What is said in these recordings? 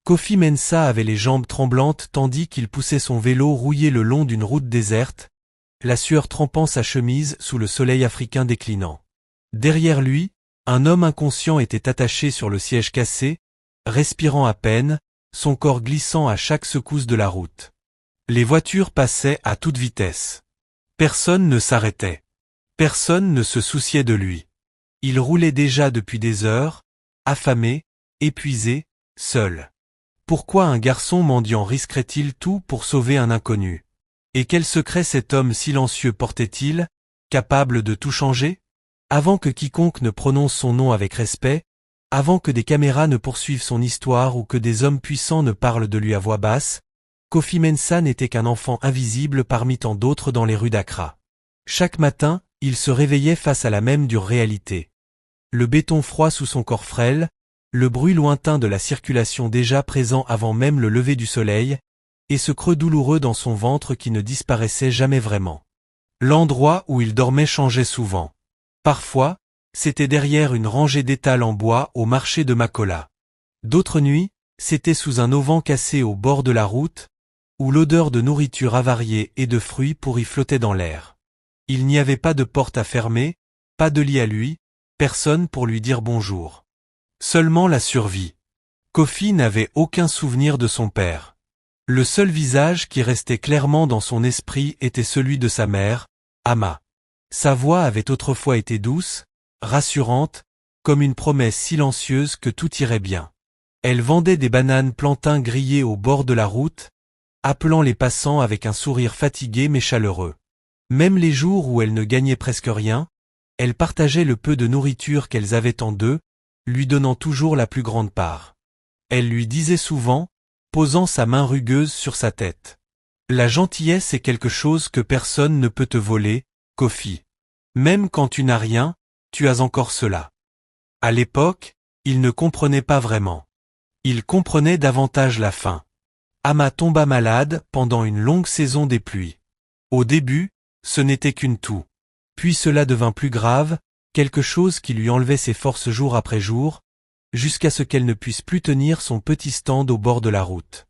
Kofi Mensah avait les jambes tremblantes tandis qu'il poussait son vélo rouillé le long d'une route déserte, la sueur trempant sa chemise sous le soleil africain déclinant. Derrière lui, un homme inconscient était attaché sur le siège cassé, respirant à peine, son corps glissant à chaque secousse de la route. Les voitures passaient à toute vitesse. Personne ne s'arrêtait. Personne ne se souciait de lui. Il roulait déjà depuis des heures, affamé, épuisé, seul. Pourquoi un garçon mendiant risquerait-il tout pour sauver un inconnu? Et quel secret cet homme silencieux portait-il, capable de tout changer? Avant que quiconque ne prononce son nom avec respect, avant que des caméras ne poursuivent son histoire ou que des hommes puissants ne parlent de lui à voix basse, Kofi Mensah n'était qu'un enfant invisible parmi tant d'autres dans les rues d'Accra. Chaque matin, il se réveillait face à la même dure réalité. Le béton froid sous son corps frêle, le bruit lointain de la circulation déjà présent avant même le lever du soleil, et ce creux douloureux dans son ventre qui ne disparaissait jamais vraiment. L'endroit où il dormait changeait souvent. Parfois, c'était derrière une rangée d'étals en bois au marché de Makola. D'autres nuits, c'était sous un auvent cassé au bord de la route, où l'odeur de nourriture avariée et de fruits pourris flottait dans l'air. Il n'y avait pas de porte à fermer, pas de lit à lui, personne pour lui dire bonjour. Seulement la survie. Kofi n'avait aucun souvenir de son père. Le seul visage qui restait clairement dans son esprit était celui de sa mère, Ama. Sa voix avait autrefois été douce, rassurante, comme une promesse silencieuse que tout irait bien. Elle vendait des bananes plantains grillées au bord de la route, appelant les passants avec un sourire fatigué mais chaleureux. Même les jours où elle ne gagnait presque rien, elle partageait le peu de nourriture qu'elles avaient en deux, lui donnant toujours la plus grande part. Elle lui disait souvent, posant sa main rugueuse sur sa tête. La gentillesse est quelque chose que personne ne peut te voler, Kofi. Même quand tu n'as rien, tu as encore cela. À l'époque, il ne comprenait pas vraiment. Il comprenait davantage la faim. Ama tomba malade pendant une longue saison des pluies. Au début, ce n'était qu'une toux. Puis cela devint plus grave, quelque chose qui lui enlevait ses forces jour après jour, jusqu'à ce qu'elle ne puisse plus tenir son petit stand au bord de la route.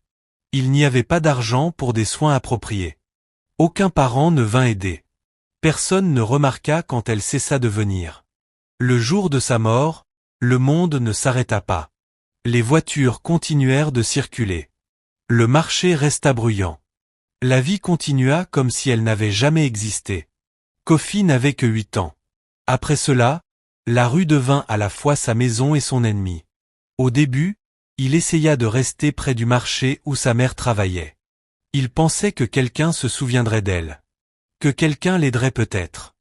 Il n'y avait pas d'argent pour des soins appropriés. Aucun parent ne vint aider. Personne ne remarqua quand elle cessa de venir. Le jour de sa mort, le monde ne s'arrêta pas. Les voitures continuèrent de circuler. Le marché resta bruyant. La vie continua comme si elle n'avait jamais existé. Kofi n'avait que 8 ans. Après cela, la rue devint à la fois sa maison et son ennemi. Au début, il essaya de rester près du marché où sa mère travaillait. Il pensait que quelqu'un se souviendrait d'elle. Que quelqu'un l'aiderait peut-être.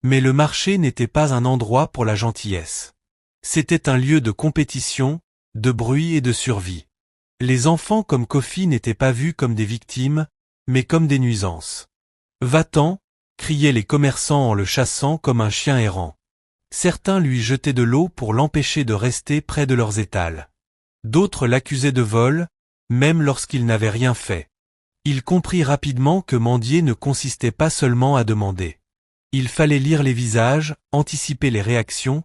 Mais le marché n'était pas un endroit pour la gentillesse. C'était un lieu de compétition, de bruit et de survie. Les enfants comme Kofi n'étaient pas vus comme des victimes, mais comme des nuisances. Va-t'en, criaient les commerçants en le chassant comme un chien errant. Certains lui jetaient de l'eau pour l'empêcher de rester près de leurs étals. D'autres l'accusaient de vol, même lorsqu'il n'avait rien fait. Il comprit rapidement que mendier ne consistait pas seulement à demander. Il fallait lire les visages, anticiper les réactions,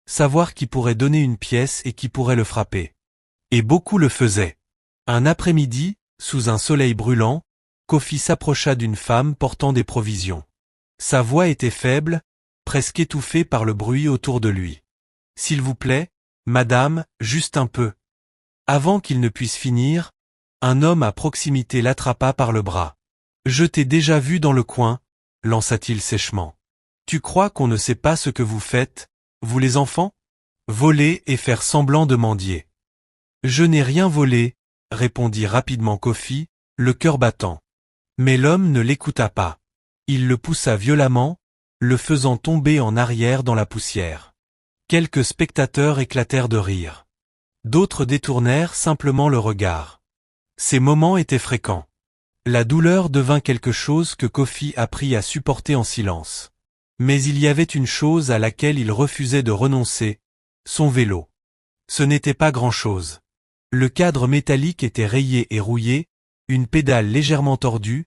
savoir qui pourrait donner une pièce et qui pourrait le frapper. Et beaucoup le faisaient. Un après-midi, sous un soleil brûlant, Kofi s'approcha d'une femme portant des provisions. Sa voix était faible, presque étouffée par le bruit autour de lui. « S'il vous plaît, madame, juste un peu. » Avant qu'il ne puisse finir, un homme à proximité l'attrapa par le bras. « Je t'ai déjà vu dans le coin, » lança-t-il sèchement. « Tu crois qu'on ne sait pas ce que vous faites, vous les enfants? Voler et faire semblant de mendier. »« Je n'ai rien volé, » répondit rapidement Kofi, le cœur battant. Mais l'homme ne l'écouta pas. Il le poussa violemment, le faisant tomber en arrière dans la poussière. Quelques spectateurs éclatèrent de rire. D'autres détournèrent simplement le regard. Ces moments étaient fréquents. La douleur devint quelque chose que Kofi apprit à supporter en silence. Mais il y avait une chose à laquelle il refusait de renoncer, son vélo. Ce n'était pas grand-chose. Le cadre métallique était rayé et rouillé, une pédale légèrement tordue,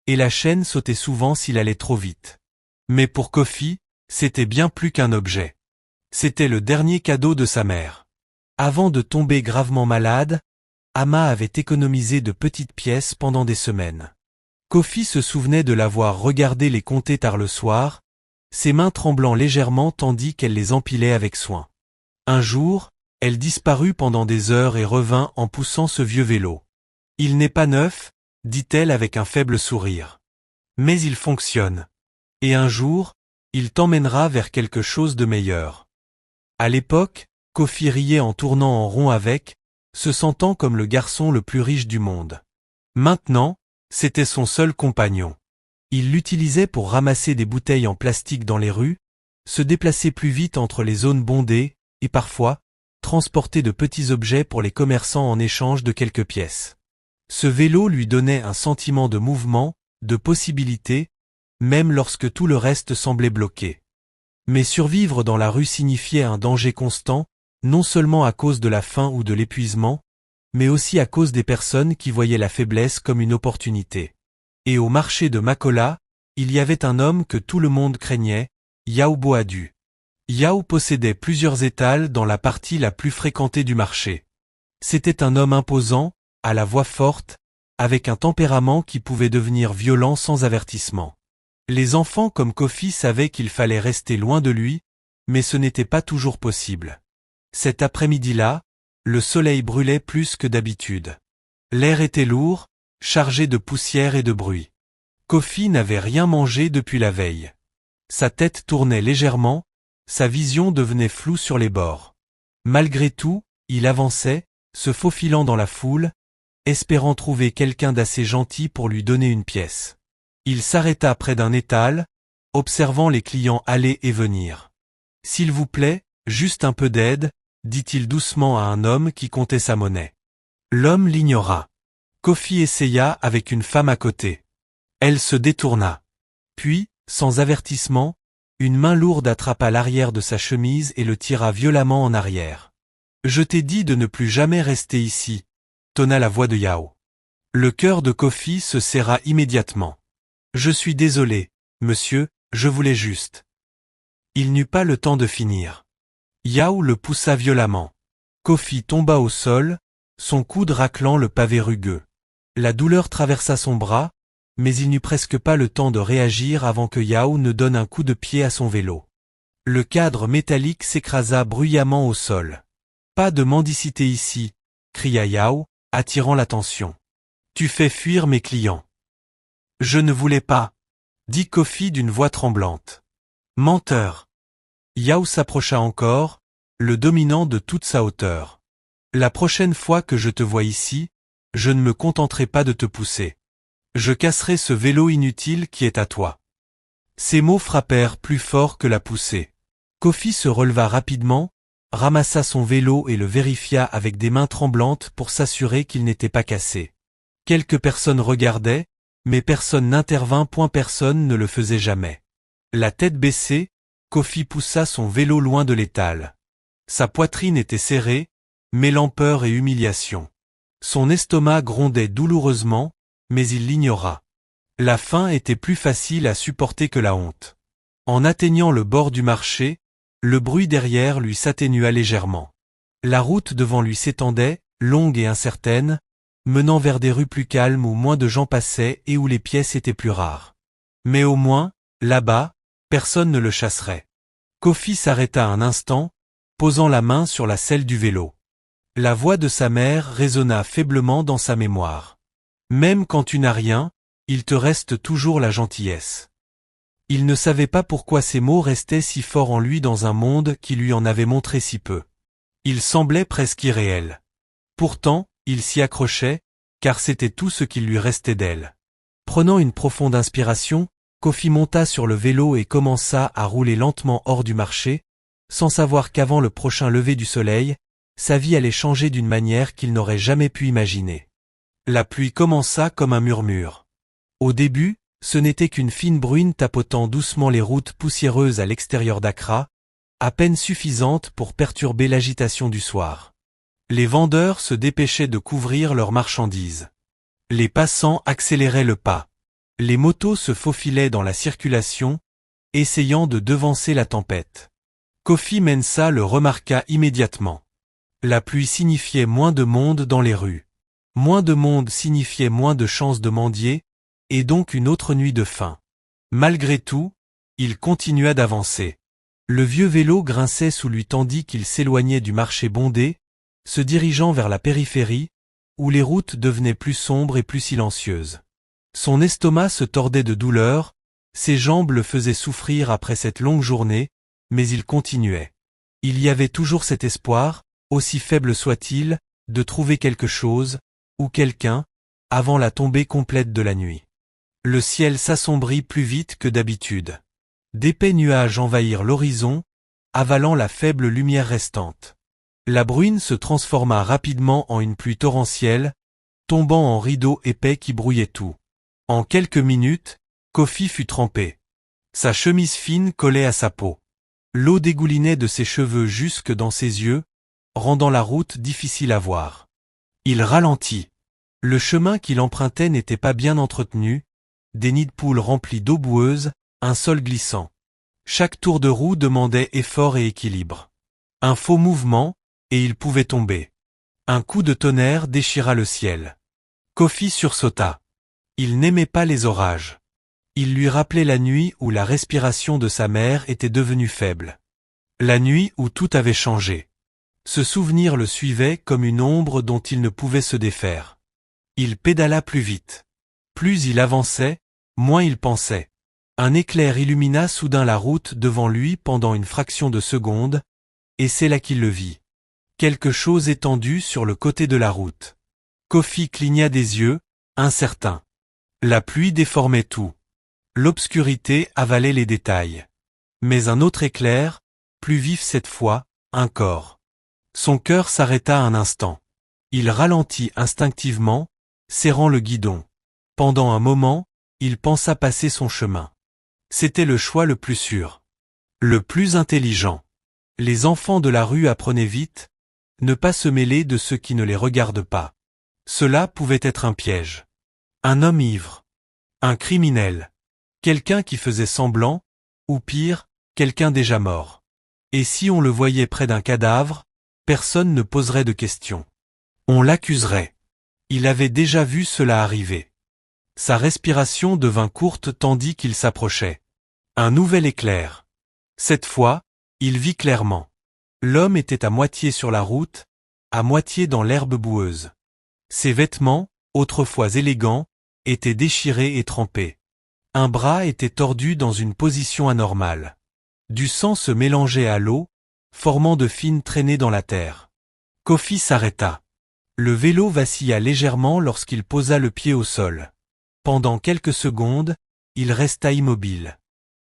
et la chaîne sautait souvent s'il allait trop vite. Mais pour Kofi, c'était bien plus qu'un objet. C'était le dernier cadeau de sa mère. Avant de tomber gravement malade, Ama avait économisé de petites pièces pendant des semaines. Kofi se souvenait de l'avoir regardé les compter tard le soir, ses mains tremblant légèrement tandis qu'elle les empilait avec soin. Un jour, elle disparut pendant des heures et revint en poussant ce vieux vélo. « Il n'est pas neuf », dit-elle avec un faible sourire. « Mais il fonctionne. Et un jour, il t'emmènera vers quelque chose de meilleur. » À l'époque, Kofi riait en tournant en rond avec, se sentant comme le garçon le plus riche du monde. Maintenant, c'était son seul compagnon. Il l'utilisait pour ramasser des bouteilles en plastique dans les rues, se déplacer plus vite entre les zones bondées, et parfois, transporter de petits objets pour les commerçants en échange de quelques pièces. Ce vélo lui donnait un sentiment de mouvement, de possibilité, même lorsque tout le reste semblait bloqué. Mais survivre dans la rue signifiait un danger constant, non seulement à cause de la faim ou de l'épuisement, mais aussi à cause des personnes qui voyaient la faiblesse comme une opportunité. Et au marché de Makola, il y avait un homme que tout le monde craignait, Yao Boadu. Yao possédait plusieurs étals dans la partie la plus fréquentée du marché. C'était un homme imposant, à la voix forte, avec un tempérament qui pouvait devenir violent sans avertissement. Les enfants comme Kofi savaient qu'il fallait rester loin de lui, mais ce n'était pas toujours possible. Cet après-midi-là, le soleil brûlait plus que d'habitude. L'air était lourd, chargé de poussière et de bruit. Kofi n'avait rien mangé depuis la veille. Sa tête tournait légèrement, sa vision devenait floue sur les bords. Malgré tout, il avançait, se faufilant dans la foule, espérant trouver quelqu'un d'assez gentil pour lui donner une pièce. Il s'arrêta près d'un étal, observant les clients aller et venir. « S'il vous plaît, juste un peu d'aide », dit-il doucement à un homme qui comptait sa monnaie. L'homme l'ignora. Kofi essaya avec une femme à côté. Elle se détourna. Puis, sans avertissement, une main lourde attrapa l'arrière de sa chemise et le tira violemment en arrière. « Je t'ai dit de ne plus jamais rester ici », tonna la voix de Yao. Le cœur de Kofi se serra immédiatement. « Je suis désolé, monsieur, je voulais juste. » Il n'eut pas le temps de finir. Yao le poussa violemment. Kofi tomba au sol, son coude raclant le pavé rugueux. La douleur traversa son bras, mais il n'eut presque pas le temps de réagir avant que Yao ne donne un coup de pied à son vélo. Le cadre métallique s'écrasa bruyamment au sol. « Pas de mendicité ici », cria Yao, attirant l'attention. « Tu fais fuir mes clients. »« Je ne voulais pas », dit Kofi d'une voix tremblante. « Menteur !» Yao s'approcha encore, le dominant de toute sa hauteur. « La prochaine fois que je te vois ici, je ne me contenterai pas de te pousser. Je casserai ce vélo inutile qui est à toi. » Ces mots frappèrent plus fort que la poussée. Kofi se releva rapidement, ramassa son vélo et le vérifia avec des mains tremblantes pour s'assurer qu'il n'était pas cassé. Quelques personnes regardaient, mais personne n'intervint. Personne ne le faisait jamais. La tête baissée, Kofi poussa son vélo loin de l'étal. Sa poitrine était serrée, mêlant peur et humiliation. Son estomac grondait douloureusement, mais il l'ignora. La faim était plus facile à supporter que la honte. En atteignant le bord du marché, le bruit derrière lui s'atténua légèrement. La route devant lui s'étendait, longue et incertaine, menant vers des rues plus calmes où moins de gens passaient et où les pièces étaient plus rares. Mais au moins, là-bas, personne ne le chasserait. Kofi s'arrêta un instant, posant la main sur la selle du vélo. La voix de sa mère résonna faiblement dans sa mémoire. « Même quand tu n'as rien, il te reste toujours la gentillesse. » Il ne savait pas pourquoi ces mots restaient si forts en lui dans un monde qui lui en avait montré si peu. Ils semblaient presque irréels. Pourtant, il s'y accrochait, car c'était tout ce qu'il lui restait d'elle. Prenant une profonde inspiration, Kofi monta sur le vélo et commença à rouler lentement hors du marché, sans savoir qu'avant le prochain lever du soleil, sa vie allait changer d'une manière qu'il n'aurait jamais pu imaginer. La pluie commença comme un murmure. Au début, ce n'était qu'une fine bruine tapotant doucement les routes poussiéreuses à l'extérieur d'Accra, à peine suffisante pour perturber l'agitation du soir. Les vendeurs se dépêchaient de couvrir leurs marchandises. Les passants accéléraient le pas. Les motos se faufilaient dans la circulation, essayant de devancer la tempête. Kofi Mensah le remarqua immédiatement. La pluie signifiait moins de monde dans les rues. Moins de monde signifiait moins de chances de mendier, et donc une autre nuit de faim. Malgré tout, il continua d'avancer. Le vieux vélo grinçait sous lui tandis qu'il s'éloignait du marché bondé, se dirigeant vers la périphérie, où les routes devenaient plus sombres et plus silencieuses. Son estomac se tordait de douleur, ses jambes le faisaient souffrir après cette longue journée, mais il continuait. Il y avait toujours cet espoir, aussi faible soit-il, de trouver quelque chose, ou quelqu'un, avant la tombée complète de la nuit. Le ciel s'assombrit plus vite que d'habitude. D'épais nuages envahirent l'horizon, avalant la faible lumière restante. La bruine se transforma rapidement en une pluie torrentielle, tombant en rideaux épais qui brouillaient tout. En quelques minutes, Kofi fut trempé. Sa chemise fine collait à sa peau. L'eau dégoulinait de ses cheveux jusque dans ses yeux, rendant la route difficile à voir. Il ralentit. Le chemin qu'il empruntait n'était pas bien entretenu, des nids de poules remplis d'eau boueuse, un sol glissant. Chaque tour de roue demandait effort et équilibre. Un faux mouvement, et il pouvait tomber. Un coup de tonnerre déchira le ciel. Kofi sursauta. Il n'aimait pas les orages. Il lui rappelait la nuit où la respiration de sa mère était devenue faible. La nuit où tout avait changé. Ce souvenir le suivait comme une ombre dont il ne pouvait se défaire. Il pédala plus vite. Plus il avançait, moins il pensait. Un éclair illumina soudain la route devant lui pendant une fraction de seconde, et c'est là qu'il le vit. Quelque chose étendu sur le côté de la route. Kofi cligna des yeux, incertain. La pluie déformait tout. L'obscurité avalait les détails. Mais un autre éclair, plus vif cette fois, un corps. Son cœur s'arrêta un instant. Il ralentit instinctivement, serrant le guidon. Pendant un moment, il pensa passer son chemin. C'était le choix le plus sûr. Le plus intelligent. Les enfants de la rue apprenaient vite, ne pas se mêler de ceux qui ne les regardent pas. Cela pouvait être un piège. Un homme ivre. Un criminel. Quelqu'un qui faisait semblant, ou pire, quelqu'un déjà mort. Et si on le voyait près d'un cadavre, personne ne poserait de questions. On l'accuserait. Il avait déjà vu cela arriver. Sa respiration devint courte tandis qu'il s'approchait. Un nouvel éclair. Cette fois, il vit clairement. L'homme était à moitié sur la route, à moitié dans l'herbe boueuse. Ses vêtements, autrefois élégants, étaient déchirés et trempés. Un bras était tordu dans une position anormale. Du sang se mélangeait à l'eau, formant de fines traînées dans la terre. Kofi s'arrêta. Le vélo vacilla légèrement lorsqu'il posa le pied au sol. Pendant quelques secondes, il resta immobile.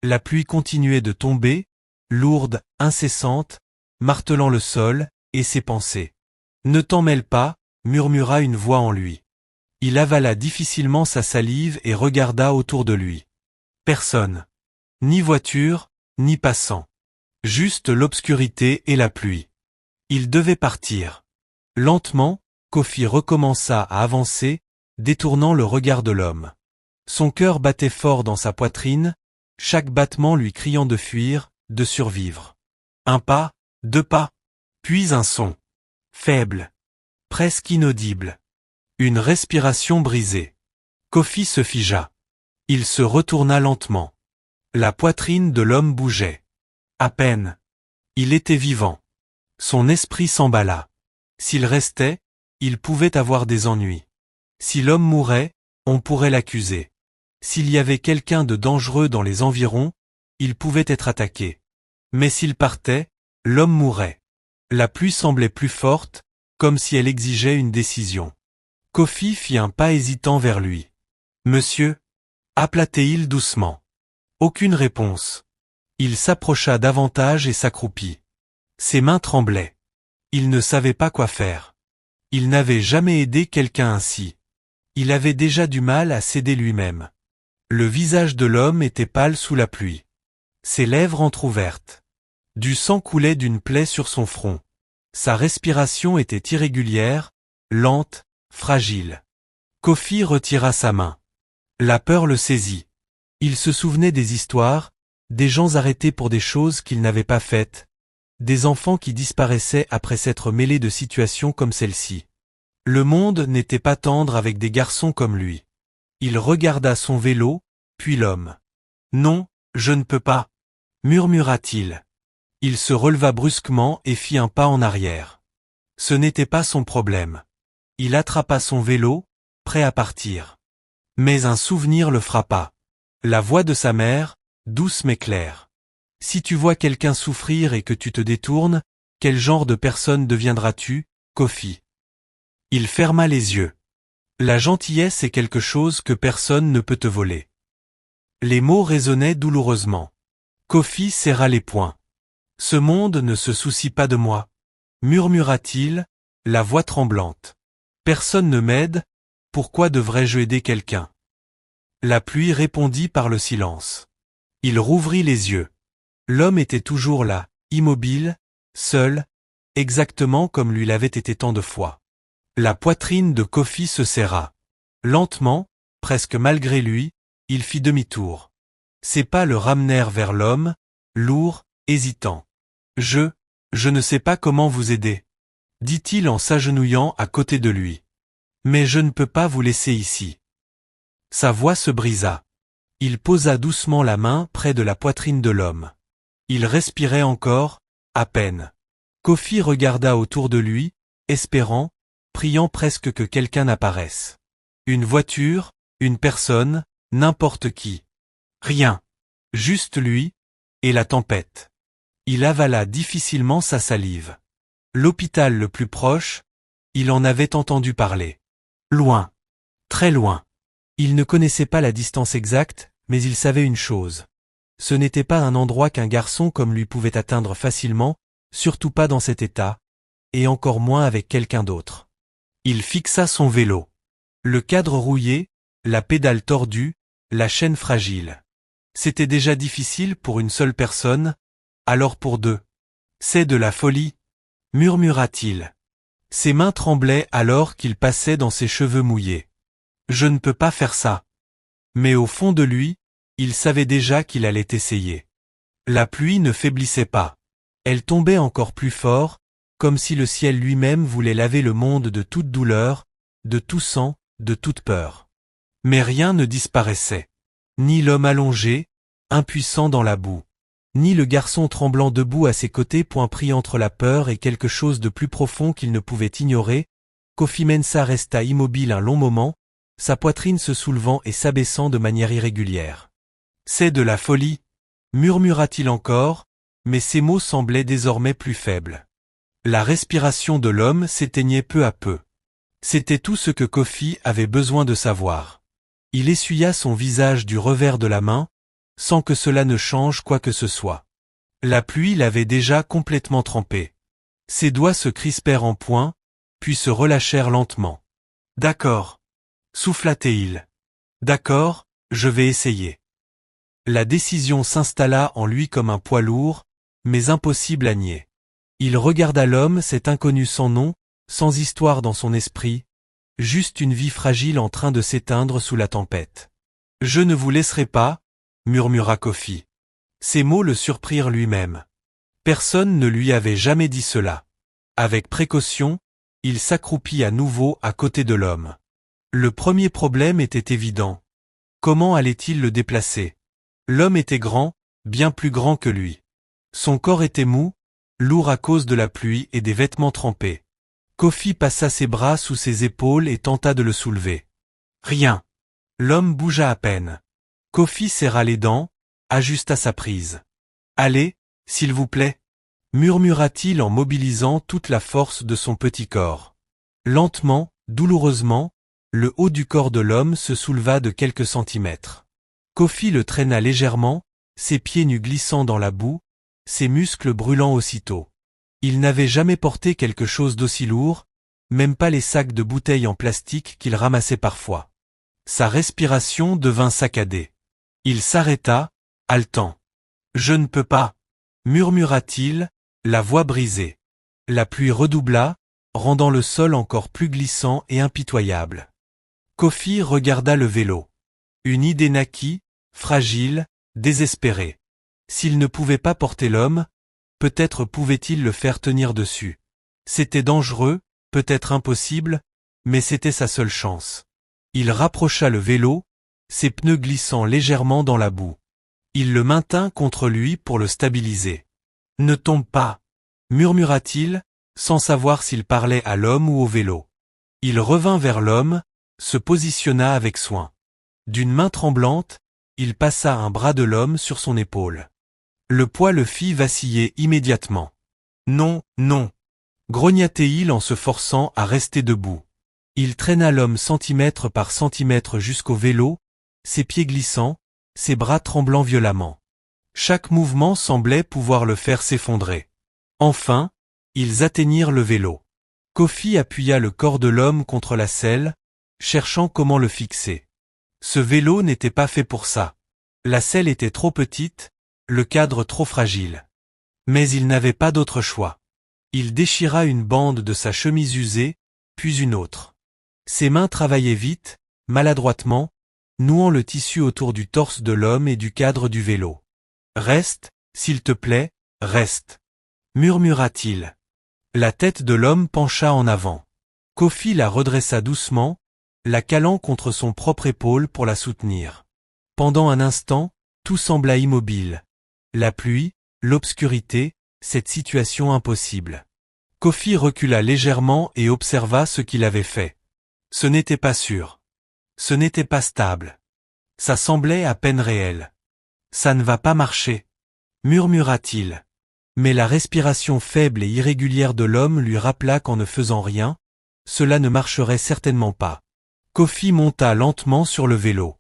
La pluie continuait de tomber, lourde, incessante, martelant le sol et ses pensées. « Ne t'en mêle pas », murmura une voix en lui. Il avala difficilement sa salive et regarda autour de lui. Personne. Ni voiture, ni passant. Juste l'obscurité et la pluie. Il devait partir. Lentement, Kofi recommença à avancer, détournant le regard de l'homme. Son cœur battait fort dans sa poitrine, chaque battement lui criant de fuir, de survivre. Un pas, deux pas, puis un son. Faible. Presque inaudible. Une respiration brisée. Kofi se figea. Il se retourna lentement. La poitrine de l'homme bougeait. À peine. Il était vivant. Son esprit s'emballa. S'il restait, il pouvait avoir des ennuis. Si l'homme mourait, on pourrait l'accuser. S'il y avait quelqu'un de dangereux dans les environs, il pouvait être attaqué. Mais s'il partait, l'homme mourrait. La pluie semblait plus forte, comme si elle exigeait une décision. Kofi fit un pas hésitant vers lui. « Monsieur » appela-t-il doucement. Aucune réponse. Il s'approcha davantage et s'accroupit. Ses mains tremblaient. Il ne savait pas quoi faire. Il n'avait jamais aidé quelqu'un ainsi. Il avait déjà du mal à s'aider lui-même. Le visage de l'homme était pâle sous la pluie. Ses lèvres entr'ouvertes. Du sang coulait d'une plaie sur son front. Sa respiration était irrégulière, lente, fragile. Kofi retira sa main. La peur le saisit. Il se souvenait des histoires, des gens arrêtés pour des choses qu'ils n'avaient pas faites, des enfants qui disparaissaient après s'être mêlés de situations comme celle-ci. Le monde n'était pas tendre avec des garçons comme lui. Il regarda son vélo, puis l'homme. « Non, je ne peux pas, » murmura-t-il. Il se releva brusquement et fit un pas en arrière. Ce n'était pas son problème. Il attrapa son vélo, prêt à partir. Mais un souvenir le frappa. La voix de sa mère, douce mais claire. « Si tu vois quelqu'un souffrir et que tu te détournes, quel genre de personne deviendras-tu, Kofi ?» Il ferma les yeux. La gentillesse est quelque chose que personne ne peut te voler. Les mots résonnaient douloureusement. Kofi serra les poings. « Ce monde ne se soucie pas de moi, » murmura-t-il, la voix tremblante. « Personne ne m'aide, pourquoi devrais-je aider quelqu'un ?» La pluie répondit par le silence. Il rouvrit les yeux. L'homme était toujours là, immobile, seul, exactement comme lui l'avait été tant de fois. La poitrine de Kofi se serra. Lentement, presque malgré lui, il fit demi-tour. Ses pas le ramenèrent vers l'homme, lourd, hésitant. « Je ne sais pas comment vous aider, » dit-il en s'agenouillant à côté de lui. « Mais je ne peux pas vous laisser ici. » Sa voix se brisa. Il posa doucement la main près de la poitrine de l'homme. Il respirait encore, à peine. Kofi regarda autour de lui, espérant, priant presque que quelqu'un apparaisse. Une voiture, une personne, n'importe qui. Rien. Juste lui, et la tempête. Il avala difficilement sa salive. L'hôpital le plus proche, il en avait entendu parler. Loin. Très loin. Il ne connaissait pas la distance exacte, mais il savait une chose. Ce n'était pas un endroit qu'un garçon comme lui pouvait atteindre facilement, surtout pas dans cet état, et encore moins avec quelqu'un d'autre. Il fixa son vélo. Le cadre rouillé, la pédale tordue, la chaîne fragile. C'était déjà difficile pour une seule personne, alors pour deux. C'est de la folie, murmura-t-il. Ses mains tremblaient alors qu'il passait dans ses cheveux mouillés. Je ne peux pas faire ça. Mais au fond de lui, il savait déjà qu'il allait essayer. La pluie ne faiblissait pas. Elle tombait encore plus fort, comme si le ciel lui-même voulait laver le monde de toute douleur, de tout sang, de toute peur. Mais rien ne disparaissait. Ni l'homme allongé, impuissant dans la boue, ni le garçon tremblant debout à ses côtés, point pris entre la peur et quelque chose de plus profond qu'il ne pouvait ignorer. Kofi Mensah resta immobile un long moment, sa poitrine se soulevant et s'abaissant de manière irrégulière. « C'est de la folie », murmura-t-il encore, mais ses mots semblaient désormais plus faibles. La respiration de l'homme s'éteignait peu à peu. C'était tout ce que Kofi avait besoin de savoir. Il essuya son visage du revers de la main, sans que cela ne change quoi que ce soit. La pluie l'avait déjà complètement trempé. Ses doigts se crispèrent en poings, puis se relâchèrent lentement. « D'accord, » souffla-t-il. « D'accord, je vais essayer. » La décision s'installa en lui comme un poids lourd, mais impossible à nier. Il regarda l'homme, cet inconnu sans nom, sans histoire dans son esprit, juste une vie fragile en train de s'éteindre sous la tempête. « Je ne vous laisserai pas, » murmura Kofi. Ces mots le surprirent lui-même. Personne ne lui avait jamais dit cela. Avec précaution, il s'accroupit à nouveau à côté de l'homme. Le premier problème était évident. Comment allait-il le déplacer? L'homme était grand, bien plus grand que lui. Son corps était mou, lourd à cause de la pluie et des vêtements trempés. Kofi passa ses bras sous ses épaules et tenta de le soulever. Rien. L'homme bougea à peine. Kofi serra les dents, ajusta sa prise. « Allez, s'il vous plaît » murmura-t-il en mobilisant toute la force de son petit corps. Lentement, douloureusement, le haut du corps de l'homme se souleva de quelques centimètres. Kofi le traîna légèrement, ses pieds nus glissant dans la boue, ses muscles brûlant aussitôt. Il n'avait jamais porté quelque chose d'aussi lourd, même pas les sacs de bouteilles en plastique qu'il ramassait parfois. Sa respiration devint saccadée. Il s'arrêta, haletant. « Je ne peux pas » murmura-t-il, la voix brisée. La pluie redoubla, rendant le sol encore plus glissant et impitoyable. Kofi regarda le vélo. Une idée naquit, fragile, désespérée. S'il ne pouvait pas porter l'homme, peut-être pouvait-il le faire tenir dessus. C'était dangereux, peut-être impossible, mais c'était sa seule chance. Il rapprocha le vélo, ses pneus glissant légèrement dans la boue. Il le maintint contre lui pour le stabiliser. « Ne tombe pas !» murmura-t-il, sans savoir s'il parlait à l'homme ou au vélo. Il revint vers l'homme, se positionna avec soin. D'une main tremblante, il passa un bras de l'homme sur son épaule. Le poids le fit vaciller immédiatement. « Non, non !» grogna-t-il en se forçant à rester debout. Il traîna l'homme centimètre par centimètre jusqu'au vélo, ses pieds glissant, ses bras tremblant violemment. Chaque mouvement semblait pouvoir le faire s'effondrer. Enfin, ils atteignirent le vélo. Kofi appuya le corps de l'homme contre la selle, cherchant comment le fixer. Ce vélo n'était pas fait pour ça. La selle était trop petite, le cadre trop fragile. Mais il n'avait pas d'autre choix. Il déchira une bande de sa chemise usée, puis une autre. Ses mains travaillaient vite, maladroitement, nouant le tissu autour du torse de l'homme et du cadre du vélo. « Reste, s'il te plaît, reste !» murmura-t-il. La tête de l'homme pencha en avant. Kofi la redressa doucement, la calant contre son propre épaule pour la soutenir. Pendant un instant, tout sembla immobile. La pluie, l'obscurité, cette situation impossible. Kofi recula légèrement et observa ce qu'il avait fait. Ce n'était pas sûr. Ce n'était pas stable. Ça semblait à peine réel. « Ça ne va pas marcher », murmura-t-il. Mais la respiration faible et irrégulière de l'homme lui rappela qu'en ne faisant rien, cela ne marcherait certainement pas. Kofi monta lentement sur le vélo.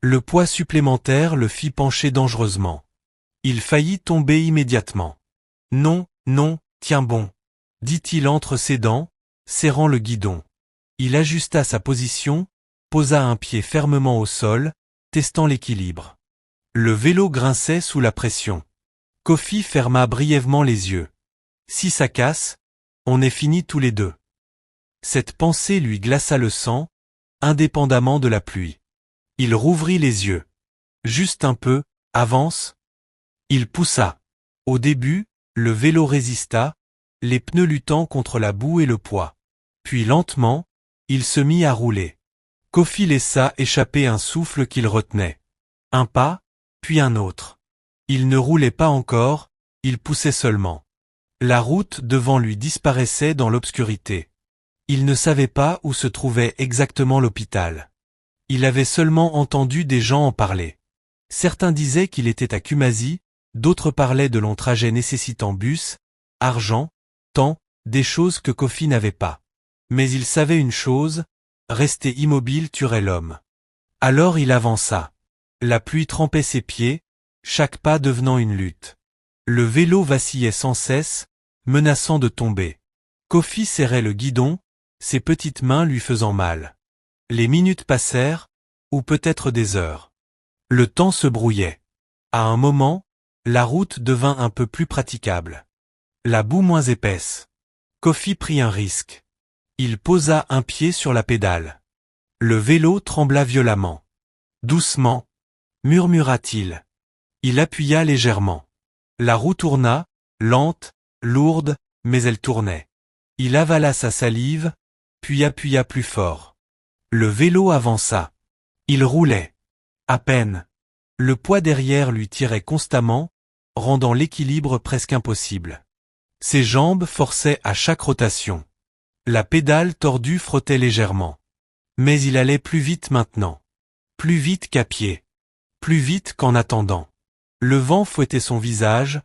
Le poids supplémentaire le fit pencher dangereusement. Il faillit tomber immédiatement. « Non, non, tiens bon », dit-il entre ses dents, serrant le guidon. Il ajusta sa position, posa un pied fermement au sol, testant l'équilibre. Le vélo grinçait sous la pression. Kofi ferma brièvement les yeux. Si ça casse, on est finis tous les deux. Cette pensée lui glaça le sang, indépendamment de la pluie. Il rouvrit les yeux. Juste un peu, avance. Il poussa. Au début, le vélo résista, les pneus luttant contre la boue et le poids. Puis lentement, il se mit à rouler. Kofi laissa échapper un souffle qu'il retenait. Un pas, puis un autre. Il ne roulait pas encore, il poussait seulement. La route devant lui disparaissait dans l'obscurité. Il ne savait pas où se trouvait exactement l'hôpital. Il avait seulement entendu des gens en parler. Certains disaient qu'il était à Kumasi, d'autres parlaient de longs trajets nécessitant bus, argent, temps, des choses que Kofi n'avait pas. Mais il savait une chose, rester immobile tuerait l'homme. Alors il avança. La pluie trempait ses pieds, chaque pas devenant une lutte. Le vélo vacillait sans cesse, menaçant de tomber. Kofi serrait le guidon, ses petites mains lui faisant mal. Les minutes passèrent, ou peut-être des heures. Le temps se brouillait. À un moment, la route devint un peu plus praticable. La boue moins épaisse. Kofi prit un risque. Il posa un pied sur la pédale. Le vélo trembla violemment. Doucement, murmura-t-il. Il appuya légèrement. La roue tourna, lente, lourde, mais elle tournait. Il avala sa salive, puis appuya plus fort. Le vélo avança. Il roulait. À peine. Le poids derrière lui tirait constamment, rendant l'équilibre presque impossible. Ses jambes forçaient à chaque rotation. La pédale tordue frottait légèrement. Mais il allait plus vite maintenant. Plus vite qu'à pied. Plus vite qu'en attendant. Le vent fouettait son visage,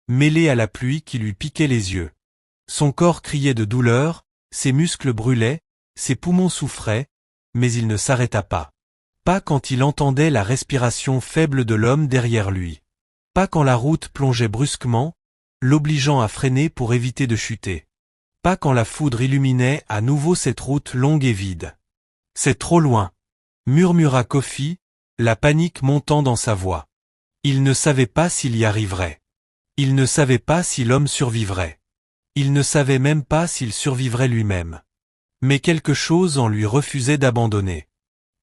mêlé à la pluie qui lui piquait les yeux. Son corps criait de douleur, ses muscles brûlaient, ses poumons souffraient, mais il ne s'arrêta pas. Pas quand il entendait la respiration faible de l'homme derrière lui. Pas quand la route plongeait brusquement, l'obligeant à freiner pour éviter de chuter. Pas quand la foudre illuminait à nouveau cette route longue et vide. « C'est trop loin », murmura Kofi, la panique montant dans sa voix. Il ne savait pas s'il y arriverait. Il ne savait pas si l'homme survivrait. Il ne savait même pas s'il survivrait lui-même. Mais quelque chose en lui refusait d'abandonner.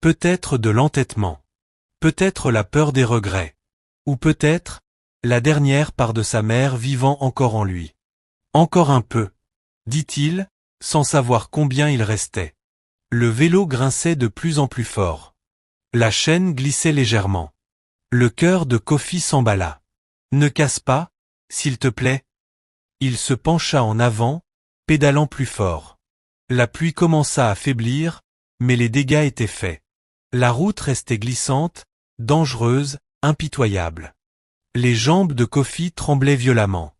Peut-être de l'entêtement. Peut-être la peur des regrets. Ou peut-être, la dernière part de sa mère vivant encore en lui. Encore un peu, dit-il, sans savoir combien il restait. Le vélo grinçait de plus en plus fort. La chaîne glissait légèrement. Le cœur de Kofi s'emballa. « Ne casse pas, s'il te plaît. » Il se pencha en avant, pédalant plus fort. La pluie commença à faiblir, mais les dégâts étaient faits. La route restait glissante, dangereuse, impitoyable. Les jambes de Kofi tremblaient violemment.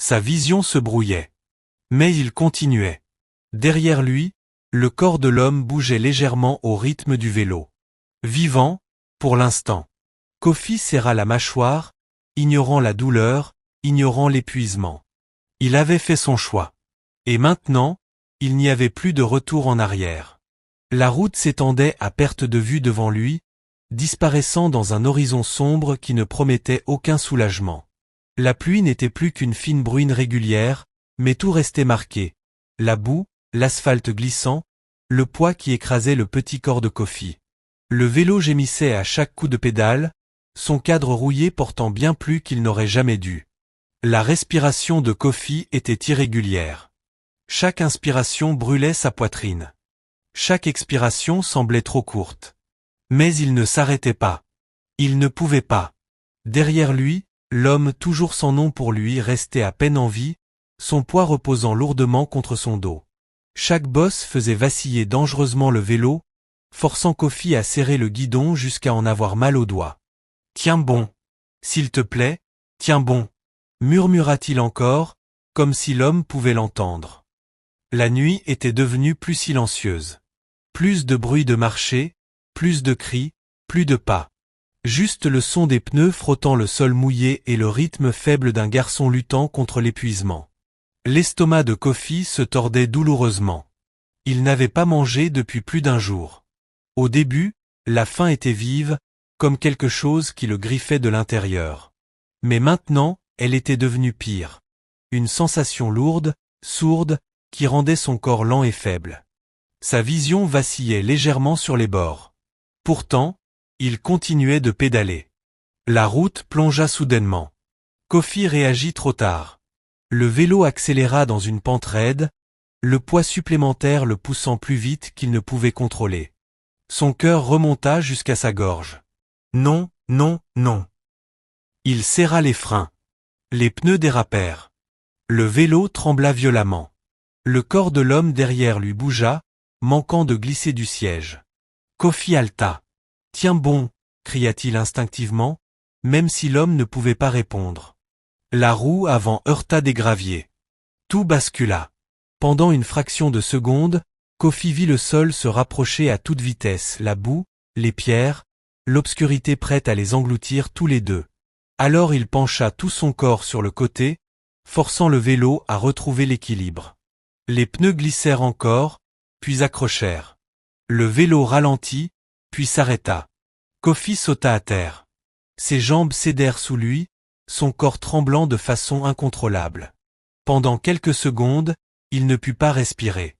Sa vision se brouillait. Mais il continuait. Derrière lui, le corps de l'homme bougeait légèrement au rythme du vélo. Vivant, pour l'instant. Kofi serra la mâchoire, ignorant la douleur, ignorant l'épuisement. Il avait fait son choix. Et maintenant, il n'y avait plus de retour en arrière. La route s'étendait à perte de vue devant lui, disparaissant dans un horizon sombre qui ne promettait aucun soulagement. La pluie n'était plus qu'une fine bruine régulière, mais tout restait marqué. La boue, l'asphalte glissant, le poids qui écrasait le petit corps de Kofi. Le vélo gémissait à chaque coup de pédale, son cadre rouillé portant bien plus qu'il n'aurait jamais dû. La respiration de Kofi était irrégulière. Chaque inspiration brûlait sa poitrine. Chaque expiration semblait trop courte. Mais il ne s'arrêtait pas. Il ne pouvait pas. Derrière lui, l'homme toujours sans nom pour lui restait à peine en vie, son poids reposant lourdement contre son dos. Chaque bosse faisait vaciller dangereusement le vélo, forçant Kofi à serrer le guidon jusqu'à en avoir mal aux doigts. « Tiens bon. S'il te plaît, tiens bon. » murmura-t-il encore, comme si l'homme pouvait l'entendre. La nuit était devenue plus silencieuse. Plus de bruit de marché, plus de cris, plus de pas. Juste le son des pneus frottant le sol mouillé et le rythme faible d'un garçon luttant contre l'épuisement. L'estomac de Kofi se tordait douloureusement. Il n'avait pas mangé depuis plus d'un jour. Au début, la faim était vive, comme quelque chose qui le griffait de l'intérieur. Mais maintenant, elle était devenue pire. Une sensation lourde, sourde, qui rendait son corps lent et faible. Sa vision vacillait légèrement sur les bords. Pourtant, il continuait de pédaler. La route plongea soudainement. Kofi réagit trop tard. Le vélo accéléra dans une pente raide, le poids supplémentaire le poussant plus vite qu'il ne pouvait contrôler. Son cœur remonta jusqu'à sa gorge. Non, non, non. Il serra les freins. Les pneus dérapèrent. Le vélo trembla violemment. Le corps de l'homme derrière lui bougea, manquant de glisser du siège. Kofi haleta. « Tiens bon !» cria-t-il instinctivement, même si l'homme ne pouvait pas répondre. La roue avant heurta des graviers. Tout bascula. Pendant une fraction de seconde, Kofi vit le sol se rapprocher à toute vitesse, la boue, les pierres, l'obscurité prête à les engloutir tous les deux. Alors il pencha tout son corps sur le côté, forçant le vélo à retrouver l'équilibre. Les pneus glissèrent encore, puis accrochèrent. Le vélo ralentit, puis s'arrêta. Kofi sauta à terre. Ses jambes cédèrent sous lui, son corps tremblant de façon incontrôlable. Pendant quelques secondes, il ne put pas respirer.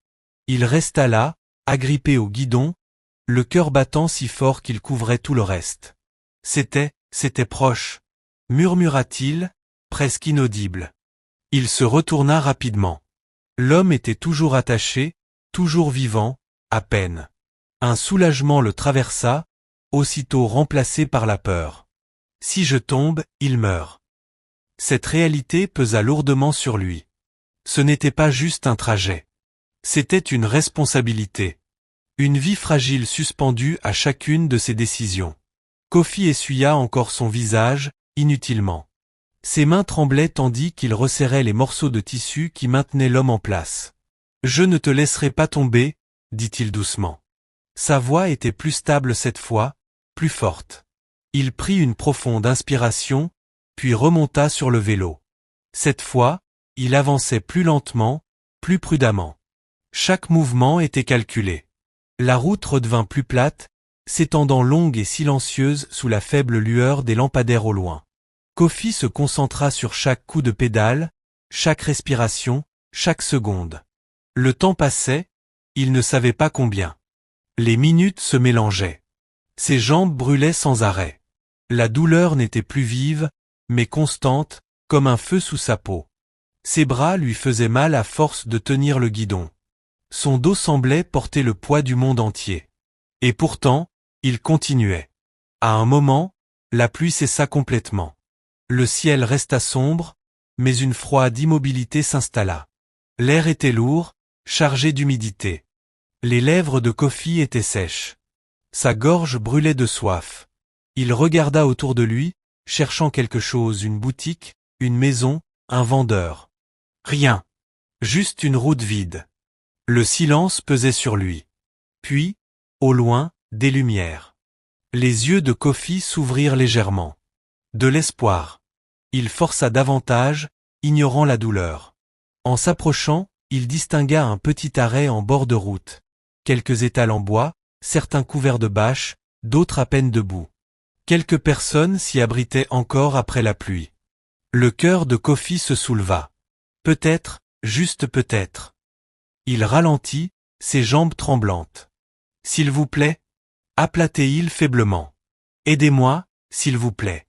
Il resta là, agrippé au guidon, le cœur battant si fort qu'il couvrait tout le reste. C'était proche, murmura-t-il, presque inaudible. Il se retourna rapidement. L'homme était toujours attaché, toujours vivant, à peine. Un soulagement le traversa, aussitôt remplacé par la peur. Si je tombe, il meurt. Cette réalité pesa lourdement sur lui. Ce n'était pas juste un trajet. C'était une responsabilité. Une vie fragile suspendue à chacune de ses décisions. Kofi essuya encore son visage, inutilement. Ses mains tremblaient tandis qu'il resserrait les morceaux de tissu qui maintenaient l'homme en place. « Je ne te laisserai pas tomber », dit-il doucement. Sa voix était plus stable cette fois, plus forte. Il prit une profonde inspiration, puis remonta sur le vélo. Cette fois, il avançait plus lentement, plus prudemment. Chaque mouvement était calculé. La route redevint plus plate, s'étendant longue et silencieuse sous la faible lueur des lampadaires au loin. Kofi se concentra sur chaque coup de pédale, chaque respiration, chaque seconde. Le temps passait, il ne savait pas combien. Les minutes se mélangeaient. Ses jambes brûlaient sans arrêt. La douleur n'était plus vive, mais constante, comme un feu sous sa peau. Ses bras lui faisaient mal à force de tenir le guidon. Son dos semblait porter le poids du monde entier. Et pourtant, il continuait. À un moment, la pluie cessa complètement. Le ciel resta sombre, mais une froide immobilité s'installa. L'air était lourd, chargé d'humidité. Les lèvres de Kofi étaient sèches. Sa gorge brûlait de soif. Il regarda autour de lui, cherchant quelque chose, une boutique, une maison, un vendeur. Rien. Juste une route vide. Le silence pesait sur lui. Puis, au loin, des lumières. Les yeux de Kofi s'ouvrirent légèrement. De l'espoir. Il força davantage, ignorant la douleur. En s'approchant, il distingua un petit arrêt en bord de route. Quelques étals en bois, certains couverts de bâches, d'autres à peine debout. Quelques personnes s'y abritaient encore après la pluie. Le cœur de Kofi se souleva. Peut-être, juste peut-être. Il ralentit, ses jambes tremblantes. « S'il vous plaît » appela-t-il faiblement. « Aidez-moi, s'il vous plaît. »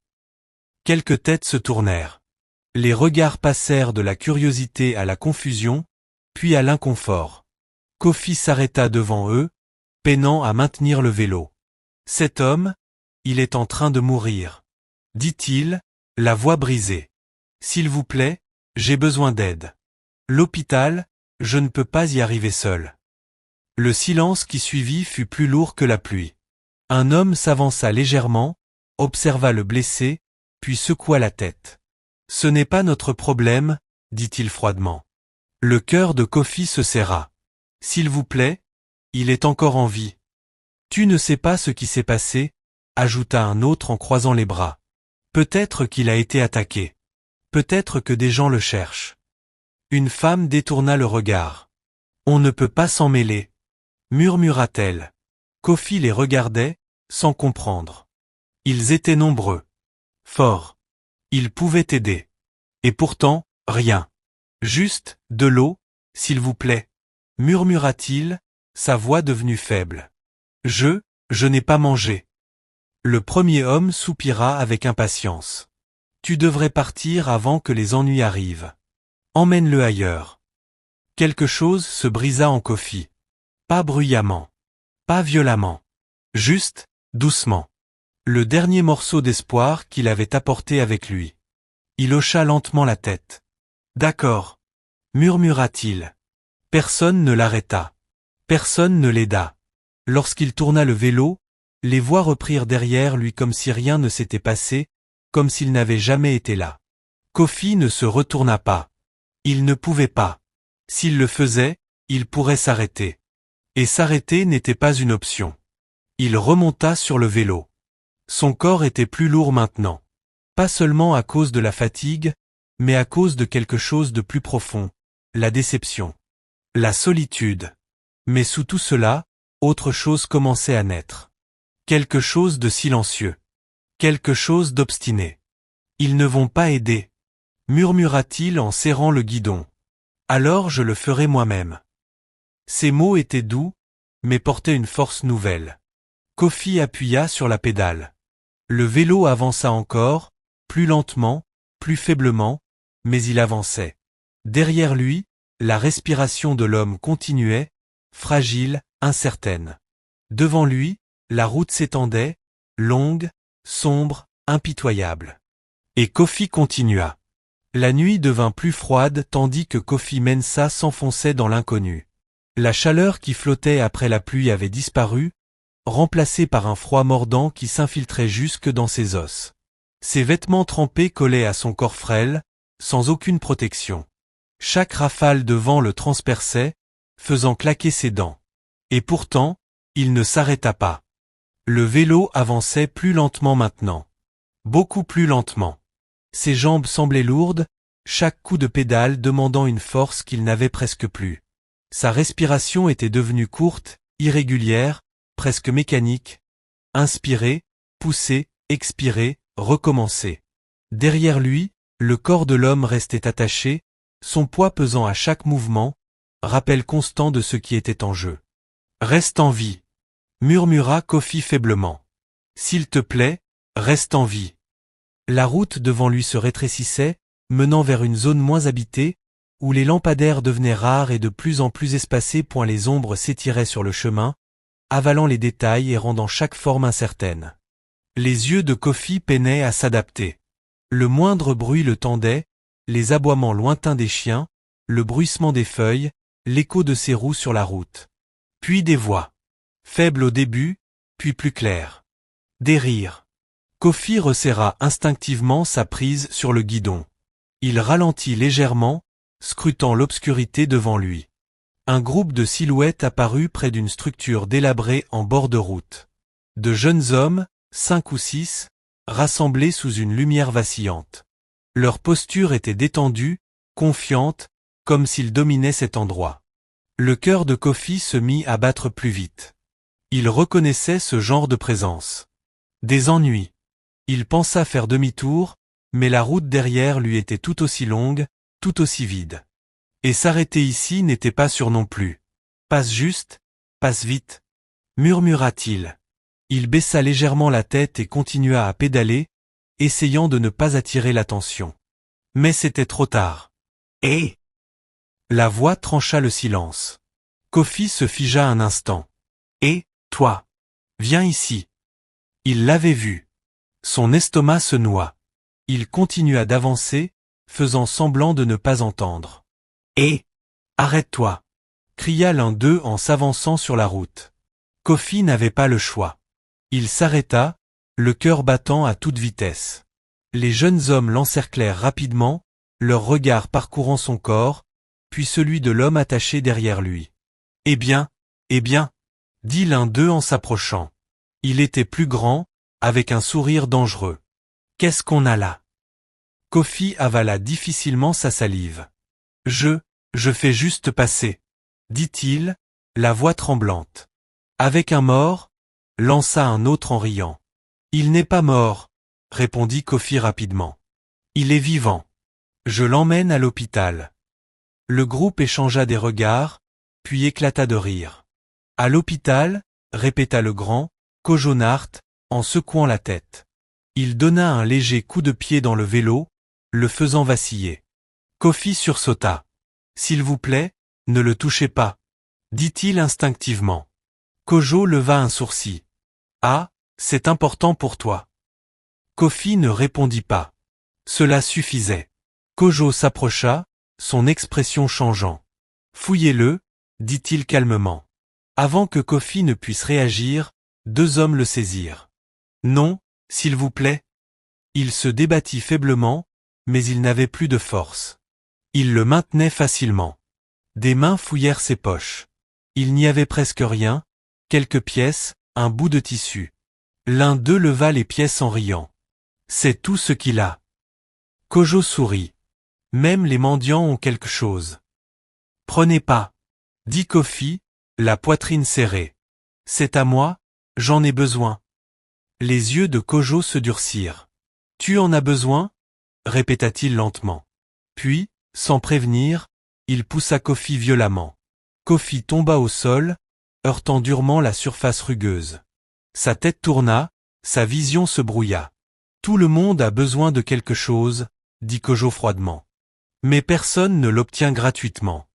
Quelques têtes se tournèrent. Les regards passèrent de la curiosité à la confusion, puis à l'inconfort. Kofi s'arrêta devant eux, peinant à maintenir le vélo. « Cet homme, il est en train de mourir, » dit-il, la voix brisée. « S'il vous plaît, j'ai besoin d'aide. L'hôpital, je ne peux pas y arriver seul. » Le silence qui suivit fut plus lourd que la pluie. Un homme s'avança légèrement, observa le blessé, puis secoua la tête. « Ce n'est pas notre problème, » dit-il froidement. Le cœur de Kofi se serra. « S'il vous plaît, il est encore en vie. »« Tu ne sais pas ce qui s'est passé » ajouta un autre en croisant les bras. « Peut-être qu'il a été attaqué. Peut-être que des gens le cherchent. » Une femme détourna le regard. « On ne peut pas s'en mêler, » murmura-t-elle. Kofi les regardait, sans comprendre. Ils étaient nombreux. Forts. Ils pouvaient aider. Et pourtant, rien. Juste, de l'eau, s'il vous plaît, murmura-t-il, sa voix devenue faible. Je n'ai pas mangé. Le premier homme soupira avec impatience. Tu devrais partir avant que les ennuis arrivent. Emmène-le ailleurs. Quelque chose se brisa en Kofi. Pas bruyamment. Pas violemment. Juste, doucement. Le dernier morceau d'espoir qu'il avait apporté avec lui. Il hocha lentement la tête. D'accord, murmura-t-il. Personne ne l'arrêta. Personne ne l'aida. Lorsqu'il tourna le vélo, les voix reprirent derrière lui comme si rien ne s'était passé, comme s'il n'avait jamais été là. Kofi ne se retourna pas. Il ne pouvait pas. S'il le faisait, il pourrait s'arrêter. Et s'arrêter n'était pas une option. Il remonta sur le vélo. Son corps était plus lourd maintenant. Pas seulement à cause de la fatigue, mais à cause de quelque chose de plus profond, la déception. La solitude. Mais sous tout cela, autre chose commençait à naître. Quelque chose de silencieux. Quelque chose d'obstiné. Ils ne vont pas aider, murmura-t-il en serrant le guidon. Alors je le ferai moi-même. Ces mots étaient doux, mais portaient une force nouvelle. Kofi appuya sur la pédale. Le vélo avança encore, plus lentement, plus faiblement, mais il avançait. Derrière lui, la respiration de l'homme continuait, fragile, incertaine. Devant lui, la route s'étendait, longue, sombre, impitoyable. Et Kofi continua. La nuit devint plus froide tandis que Kofi Mensah s'enfonçait dans l'inconnu. La chaleur qui flottait après la pluie avait disparu, remplacée par un froid mordant qui s'infiltrait jusque dans ses os. Ses vêtements trempés collaient à son corps frêle, sans aucune protection. Chaque rafale de vent le transperçait, faisant claquer ses dents. Et pourtant, il ne s'arrêta pas. Le vélo avançait plus lentement maintenant. Beaucoup plus lentement. Ses jambes semblaient lourdes, chaque coup de pédale demandant une force qu'il n'avait presque plus. Sa respiration était devenue courte, irrégulière, presque mécanique. Inspirer, pousser, expirer, recommencer. Derrière lui, le corps de l'homme restait attaché, son poids pesant à chaque mouvement, rappel constant de ce qui était en jeu. « Reste en vie » murmura Kofi faiblement. « S'il te plaît, reste en vie. » La route devant lui se rétrécissait, menant vers une zone moins habitée, où les lampadaires devenaient rares et de plus en plus espacés, les ombres s'étiraient sur le chemin, avalant les détails et rendant chaque forme incertaine. Les yeux de Kofi peinaient à s'adapter. Le moindre bruit le tendait, les aboiements lointains des chiens, le bruissement des feuilles, l'écho de ses roues sur la route. Puis des voix. Faibles au début, puis plus claires. Des rires. Kofi resserra instinctivement sa prise sur le guidon. Il ralentit légèrement, scrutant l'obscurité devant lui. Un groupe de silhouettes apparut près d'une structure délabrée en bord de route. De jeunes hommes, 5 ou 6, rassemblés sous une lumière vacillante. Leur posture était détendue, confiante, comme s'ils dominaient cet endroit. Le cœur de Kofi se mit à battre plus vite. Il reconnaissait ce genre de présence. Des ennuis. Il pensa faire demi-tour, mais la route derrière lui était tout aussi longue, tout aussi vide. Et s'arrêter ici n'était pas sûr non plus. Passe juste, passe vite, murmura-t-il. Il baissa légèrement la tête et continua à pédaler, essayant de ne pas attirer l'attention. Mais c'était trop tard. Hé ! La voix trancha le silence. Kofi se figea un instant. Hé, toi! Viens ici. Il l'avait vu. Son estomac se noua. Il continua d'avancer, faisant semblant de ne pas entendre. Hé! Arrête-toi! Cria l'un d'eux en s'avançant sur la route. Kofi n'avait pas le choix. Il s'arrêta, le cœur battant à toute vitesse. Les jeunes hommes l'encerclèrent rapidement, leur regard parcourant son corps, puis celui de l'homme attaché derrière lui. Eh bien, dit l'un d'eux en s'approchant. Il était plus grand, avec un sourire dangereux. Qu'est-ce qu'on a là? Kofi avala difficilement sa salive. Je fais juste passer, dit-il, la voix tremblante. Avec un mort? Lança un autre en riant. Il n'est pas mort, répondit Kofi rapidement. Il est vivant. Je l'emmène à l'hôpital. Le groupe échangea des regards, puis éclata de rire. À l'hôpital, répéta le grand, Kojo Nart, en secouant la tête. Il donna un léger coup de pied dans le vélo, le faisant vaciller. Kofi sursauta. S'il vous plaît, ne le touchez pas, dit-il instinctivement. Kojo leva un sourcil. Ah, c'est important pour toi. Kofi ne répondit pas. Cela suffisait. Kojo s'approcha, son expression changeant. Fouillez-le, dit-il calmement. Avant que Kofi ne puisse réagir, 2 hommes le saisirent. Non, s'il vous plaît. Il se débattit faiblement, mais il n'avait plus de force. Il le maintenait facilement. Des mains fouillèrent ses poches. Il n'y avait presque rien, quelques pièces, un bout de tissu. L'un d'eux leva les pièces en riant. C'est tout ce qu'il a. Kojo sourit. Même les mendiants ont quelque chose. Prenez pas, dit Kofi, la poitrine serrée. C'est à moi, j'en ai besoin. Les yeux de Kojo se durcirent. Tu en as besoin? Répéta-t-il lentement. Puis, sans prévenir, il poussa Kofi violemment. Kofi tomba au sol, heurtant durement la surface rugueuse. Sa tête tourna, sa vision se brouilla. Tout le monde a besoin de quelque chose, dit Kojo froidement. Mais personne ne l'obtient gratuitement.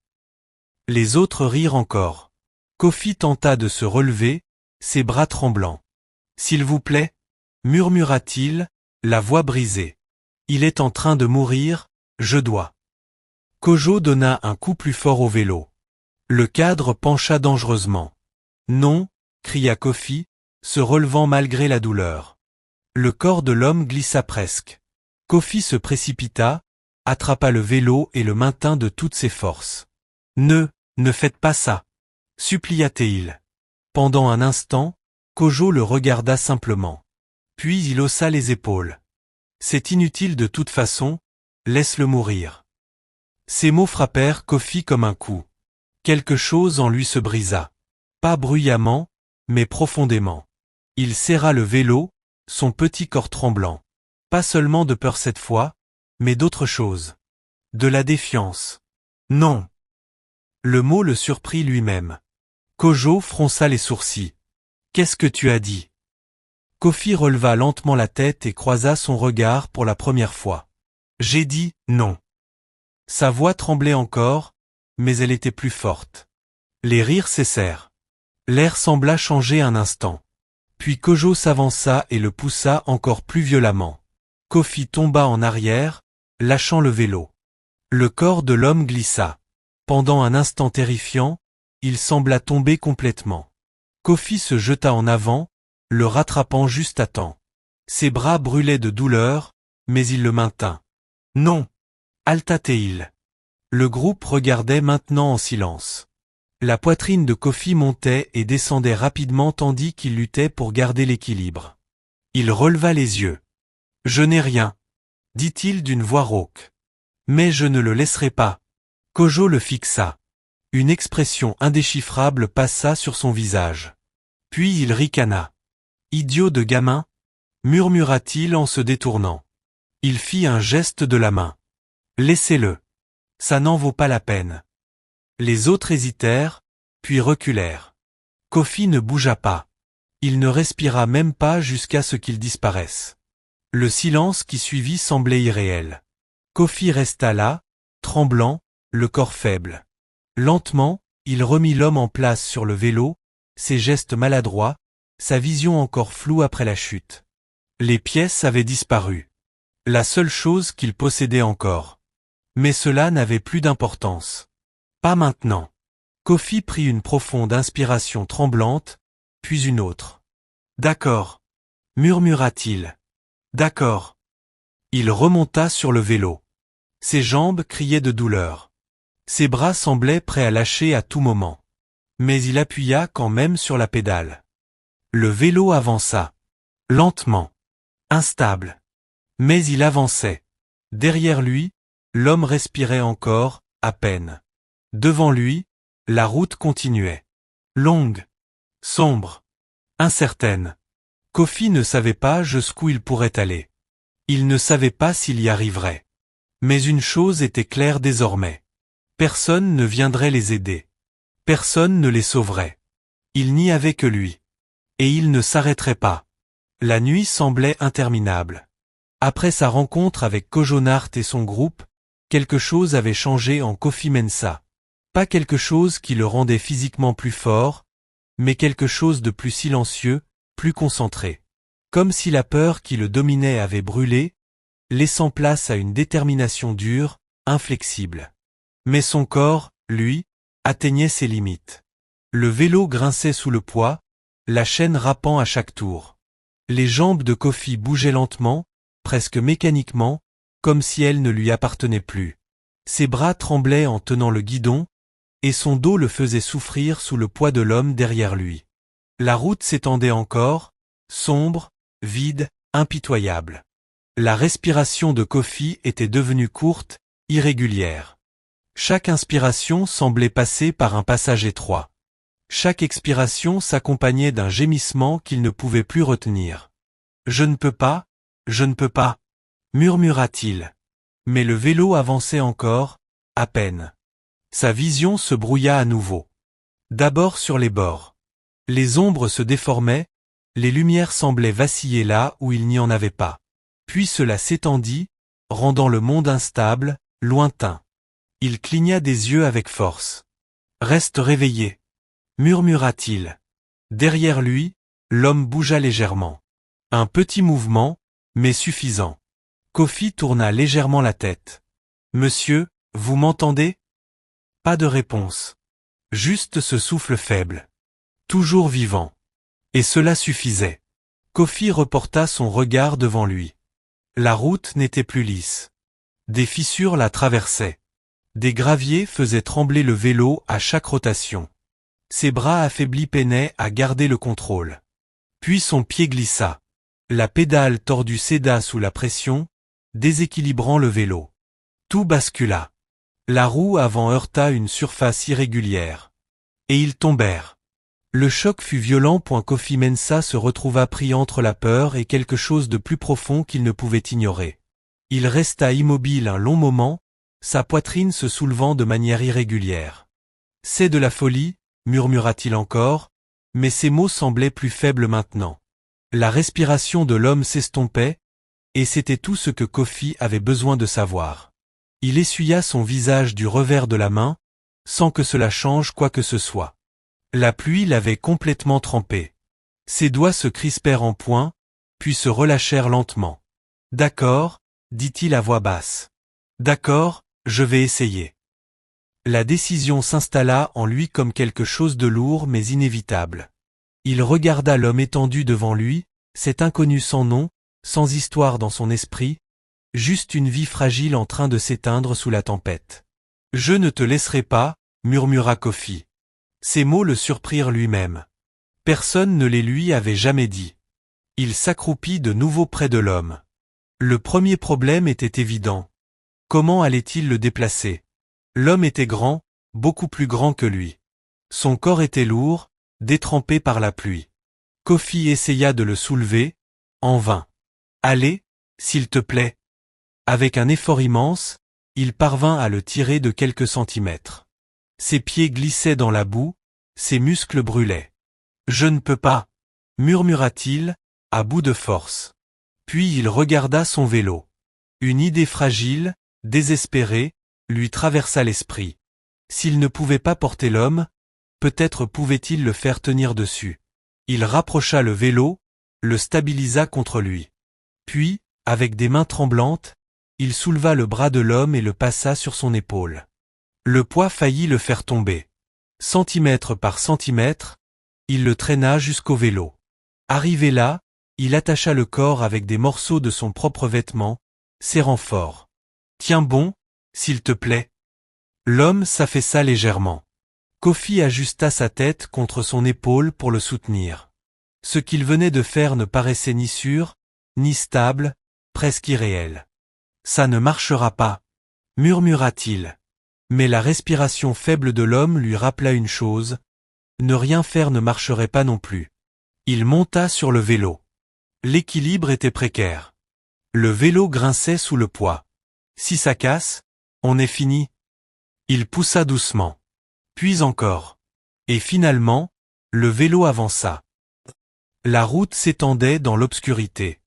Les autres rirent encore. Kofi tenta de se relever, ses bras tremblants. S'il vous plaît, murmura-t-il, la voix brisée. Il est en train de mourir, je dois. Kojo donna un coup plus fort au vélo. Le cadre pencha dangereusement. Non, cria Kofi, se relevant malgré la douleur. Le corps de l'homme glissa presque. Kofi se précipita, attrapa le vélo et le maintint de toutes ses forces. Ne faites pas ça, supplia-t-il. Pendant un instant, Kojo le regarda simplement. Puis il haussa les épaules. C'est inutile de toute façon, laisse-le mourir. Ces mots frappèrent Kofi comme un coup. Quelque chose en lui se brisa. Pas bruyamment, mais profondément. Il serra le vélo, son petit corps tremblant. Pas seulement de peur cette fois, mais d'autre chose. De la défiance. Non. Le mot le surprit lui-même. Kojo fronça les sourcils. Qu'est-ce que tu as dit? Kofi releva lentement la tête et croisa son regard pour la première fois. J'ai dit non. Sa voix tremblait encore, mais elle était plus forte. Les rires cessèrent. L'air sembla changer un instant. Puis Kojo s'avança et le poussa encore plus violemment. Kofi tomba en arrière, lâchant le vélo. Le corps de l'homme glissa. Pendant un instant terrifiant, il sembla tomber complètement. Kofi se jeta en avant, le rattrapant juste à temps. Ses bras brûlaient de douleur, mais il le maintint. Non! Halta-t-il. Le groupe regardait maintenant en silence. La poitrine de Kofi montait et descendait rapidement tandis qu'il luttait pour garder l'équilibre. Il releva les yeux. « Je n'ai rien », dit-il d'une voix rauque. « Mais je ne le laisserai pas. » Kojo le fixa. Une expression indéchiffrable passa sur son visage. Puis il ricana. « Idiot de gamin » murmura-t-il en se détournant. Il fit un geste de la main. « Laissez-le. Ça n'en vaut pas la peine. » Les autres hésitèrent, puis reculèrent. Kofi ne bougea pas. Il ne respira même pas jusqu'à ce qu'il disparaisse. Le silence qui suivit semblait irréel. Kofi resta là, tremblant, le corps faible. Lentement, il remit l'homme en place sur le vélo, ses gestes maladroits, sa vision encore floue après la chute. Les pièces avaient disparu. La seule chose qu'il possédait encore. Mais cela n'avait plus d'importance. Pas maintenant. Kofi prit une profonde inspiration tremblante, puis une autre. « D'accord, » murmura-t-il. « D'accord. » Il remonta sur le vélo. Ses jambes criaient de douleur. Ses bras semblaient prêts à lâcher à tout moment. Mais il appuya quand même sur la pédale. Le vélo avança. Lentement. Instable. Mais il avançait. Derrière lui, l'homme respirait encore, à peine. Devant lui, la route continuait. Longue. Sombre. Incertaine. Kofi ne savait pas jusqu'où il pourrait aller. Il ne savait pas s'il y arriverait. Mais une chose était claire désormais. Personne ne viendrait les aider. Personne ne les sauverait. Il n'y avait que lui. Et il ne s'arrêterait pas. La nuit semblait interminable. Après sa rencontre avec Kojo Nart et son groupe, quelque chose avait changé en Kofi Mensah. Pas quelque chose qui le rendait physiquement plus fort, mais quelque chose de plus silencieux, plus concentré. Comme si la peur qui le dominait avait brûlé, laissant place à une détermination dure, inflexible. Mais son corps, lui, atteignait ses limites. Le vélo grinçait sous le poids, la chaîne râpant à chaque tour. Les jambes de Kofi bougeaient lentement, presque mécaniquement, comme si elles ne lui appartenaient plus. Ses bras tremblaient en tenant le guidon, et son dos le faisait souffrir sous le poids de l'homme derrière lui. La route s'étendait encore, sombre, vide, impitoyable. La respiration de Kofi était devenue courte, irrégulière. Chaque inspiration semblait passer par un passage étroit. Chaque expiration s'accompagnait d'un gémissement qu'il ne pouvait plus retenir. « Je ne peux pas, je ne peux pas », murmura-t-il. Mais le vélo avançait encore, à peine. Sa vision se brouilla à nouveau. D'abord sur les bords. Les ombres se déformaient, les lumières semblaient vaciller là où il n'y en avait pas. Puis cela s'étendit, rendant le monde instable, lointain. Il cligna des yeux avec force. « Reste réveillé », murmura-t-il. Derrière lui, l'homme bougea légèrement. Un petit mouvement, mais suffisant. Kofi tourna légèrement la tête. « Monsieur, vous m'entendez » Pas de réponse. Juste ce souffle faible. Toujours vivant. Et cela suffisait. Kofi reporta son regard devant lui. La route n'était plus lisse. Des fissures la traversaient. Des graviers faisaient trembler le vélo à chaque rotation. Ses bras affaiblis peinaient à garder le contrôle. Puis son pied glissa. La pédale tordue céda sous la pression, déséquilibrant le vélo. Tout bascula. La roue avant heurta une surface irrégulière. Et ils tombèrent. Le choc fut violent. Kofi Mensah se retrouva pris entre la peur et quelque chose de plus profond qu'il ne pouvait ignorer. Il resta immobile un long moment, sa poitrine se soulevant de manière irrégulière. « C'est de la folie », murmura-t-il encore, mais ses mots semblaient plus faibles maintenant. La respiration de l'homme s'estompait, et c'était tout ce que Kofi avait besoin de savoir. Il essuya son visage du revers de la main, sans que cela change quoi que ce soit. La pluie l'avait complètement trempé. Ses doigts se crispèrent en poings, puis se relâchèrent lentement. « D'accord, dit-il à voix basse. D'accord, je vais essayer. » La décision s'installa en lui comme quelque chose de lourd mais inévitable. Il regarda l'homme étendu devant lui, cet inconnu sans nom, sans histoire dans son esprit, juste une vie fragile en train de s'éteindre sous la tempête. « Je ne te laisserai pas, murmura Kofi. Ces mots le surprirent lui-même. Personne ne les lui avait jamais dit. Il s'accroupit de nouveau près de l'homme. Le premier problème était évident. Comment allait-il le déplacer? L'homme était grand, beaucoup plus grand que lui. Son corps était lourd, détrempé par la pluie. Kofi essaya de le soulever, en vain. Allez, s'il te plaît. Avec un effort immense, il parvint à le tirer de quelques centimètres. Ses pieds glissaient dans la boue, ses muscles brûlaient. Je ne peux pas, murmura-t-il, à bout de force. Puis il regarda son vélo. Une idée fragile, désespérée, lui traversa l'esprit. S'il ne pouvait pas porter l'homme, peut-être pouvait-il le faire tenir dessus. Il rapprocha le vélo, le stabilisa contre lui. Puis, avec des mains tremblantes, il souleva le bras de l'homme et le passa sur son épaule. Le poids faillit le faire tomber. Centimètre par centimètre, il le traîna jusqu'au vélo. Arrivé là, il attacha le corps avec des morceaux de son propre vêtement, serrant fort. « Tiens bon, s'il te plaît. » L'homme s'affaissa légèrement. Kofi ajusta sa tête contre son épaule pour le soutenir. Ce qu'il venait de faire ne paraissait ni sûr, ni stable, presque irréel. « Ça ne marchera pas, » murmura-t-il. Mais la respiration faible de l'homme lui rappela une chose, ne rien faire ne marcherait pas non plus. Il monta sur le vélo. L'équilibre était précaire. Le vélo grinçait sous le poids. Si ça casse, on est fini. Il poussa doucement. Puis encore. Et finalement, le vélo avança. La route s'étendait dans l'obscurité.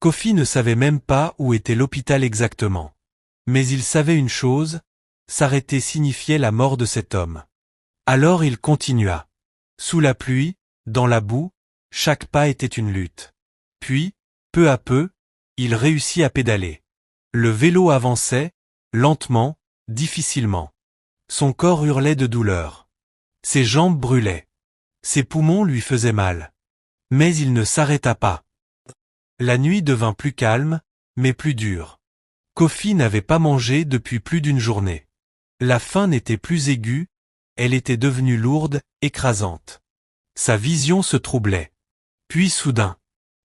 Kofi ne savait même pas où était l'hôpital exactement. Mais il savait une chose, s'arrêter signifiait la mort de cet homme. Alors il continua. Sous la pluie, dans la boue, chaque pas était une lutte. Puis, peu à peu, il réussit à pédaler. Le vélo avançait, lentement, difficilement. Son corps hurlait de douleur. Ses jambes brûlaient. Ses poumons lui faisaient mal. Mais il ne s'arrêta pas. La nuit devint plus calme, mais plus dure. Kofi n'avait pas mangé depuis plus d'une journée. La faim n'était plus aiguë, elle était devenue lourde, écrasante. Sa vision se troublait. Puis soudain,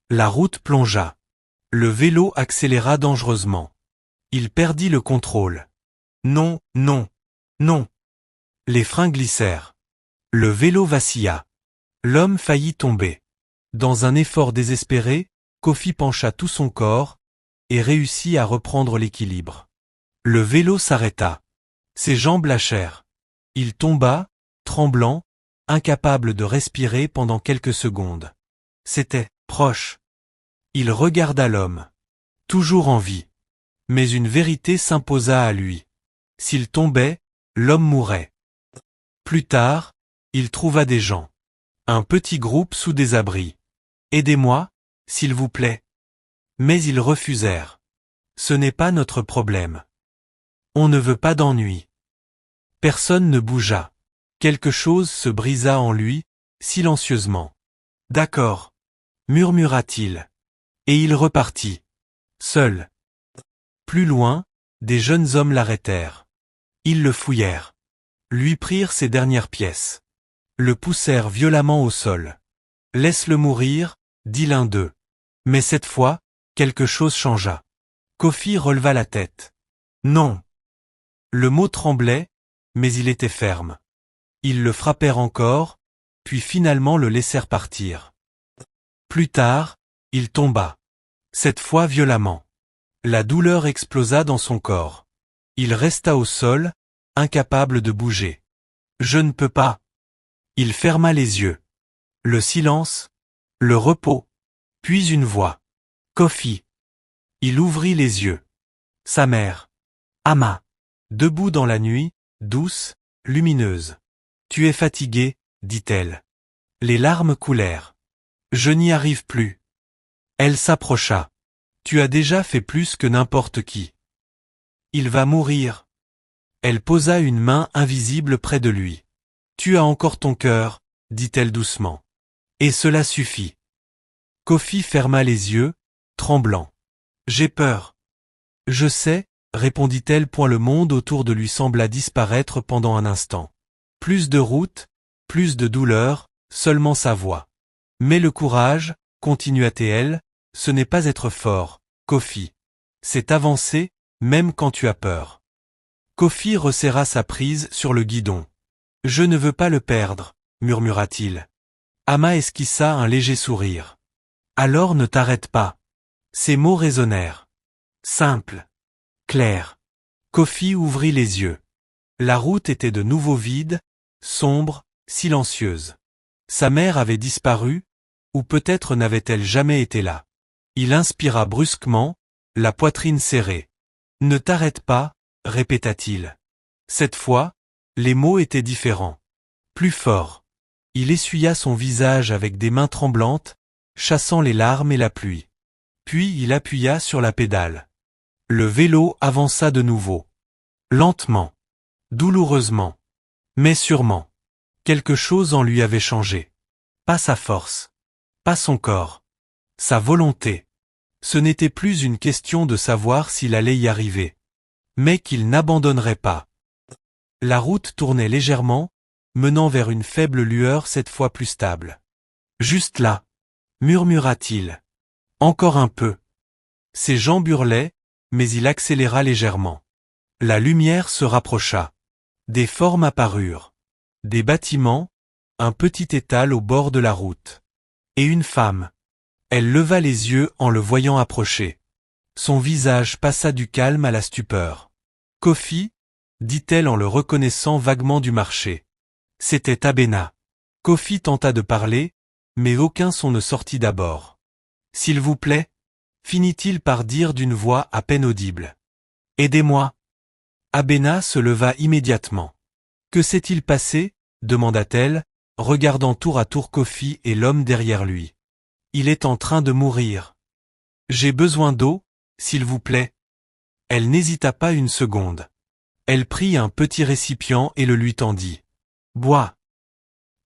la route plongea. Le vélo accéléra dangereusement. Il perdit le contrôle. Non, non, non. Les freins glissèrent. Le vélo vacilla. L'homme faillit tomber. Dans un effort désespéré, Kofi pencha tout son corps et réussit à reprendre l'équilibre. Le vélo s'arrêta. Ses jambes lâchèrent. Il tomba, tremblant, incapable de respirer pendant quelques secondes. C'était proche. Il regarda l'homme. Toujours en vie. Mais une vérité s'imposa à lui. S'il tombait, l'homme mourrait. Plus tard, il trouva des gens. Un petit groupe sous des abris. « Aidez-moi, s'il vous plaît. » Mais ils refusèrent. « Ce n'est pas notre problème. On ne veut pas d'ennui. » Personne ne bougea. Quelque chose se brisa en lui, silencieusement. « D'accord, » murmura-t-il. Et il repartit. Seul. Plus loin, des jeunes hommes l'arrêtèrent. Ils le fouillèrent. Lui prirent ses dernières pièces. Le poussèrent violemment au sol. « Laisse-le mourir, » dit l'un d'eux. Mais cette fois, quelque chose changea. Kofi releva la tête. Non. Le mot tremblait, mais il était ferme. Ils le frappèrent encore, puis finalement le laissèrent partir. Plus tard, il tomba. Cette fois violemment. La douleur explosa dans son corps. Il resta au sol, incapable de bouger. « Je ne peux pas. » Il ferma les yeux. Le silence, le repos, puis une voix. « Kofi. » Il ouvrit les yeux. Sa mère. « Ama. » debout dans la nuit, douce, lumineuse. Tu es fatigué, dit-elle. Les larmes coulèrent. Je n'y arrive plus. Elle s'approcha. Tu as déjà fait plus que n'importe qui. Il va mourir. Elle posa une main invisible près de lui. Tu as encore ton cœur, dit-elle doucement. Et cela suffit. Kofi ferma les yeux, tremblant. J'ai peur. Je sais, répondit-elle point le monde autour de lui sembla disparaître pendant un instant. Plus de route, plus de douleur, seulement sa voix. Mais le courage, continua-t-elle, ce n'est pas être fort, Kofi. C'est avancer, même quand tu as peur. Kofi resserra sa prise sur le guidon. Je ne veux pas le perdre, murmura-t-il. Ama esquissa un léger sourire. Alors ne t'arrête pas. Ces mots résonnèrent. Simple. Clair. Kofi ouvrit les yeux. La route était de nouveau vide, sombre, silencieuse. Sa mère avait disparu, ou peut-être n'avait-elle jamais été là. Il inspira brusquement, la poitrine serrée. Ne t'arrête pas, répéta-t-il. Cette fois, les mots étaient différents. Plus forts. Il essuya son visage avec des mains tremblantes, chassant les larmes et la pluie. Puis il appuya sur la pédale. Le vélo avança de nouveau. Lentement. Douloureusement. Mais sûrement. Quelque chose en lui avait changé. Pas sa force. Pas son corps. Sa volonté. Ce n'était plus une question de savoir s'il allait y arriver. Mais qu'il n'abandonnerait pas. La route tournait légèrement, menant vers une faible lueur cette fois plus stable. Juste là, murmura-t-il. Encore un peu. Ses jambes hurlaient, mais il accéléra légèrement. La lumière se rapprocha. Des formes apparurent. Des bâtiments, un petit étal au bord de la route. Et une femme. Elle leva les yeux en le voyant approcher. Son visage passa du calme à la stupeur. Kofi, dit-elle en le reconnaissant vaguement du marché. C'était Abena. Kofi tenta de parler, mais aucun son ne sortit d'abord. S'il vous plaît, finit-il par dire d'une voix à peine audible. Aidez-moi. Abena se leva immédiatement. Que s'est-il passé? Demanda-t-elle, regardant tour à tour Kofi et l'homme derrière lui. Il est en train de mourir. J'ai besoin d'eau, s'il vous plaît. Elle n'hésita pas une seconde. Elle prit un petit récipient et le lui tendit. Bois.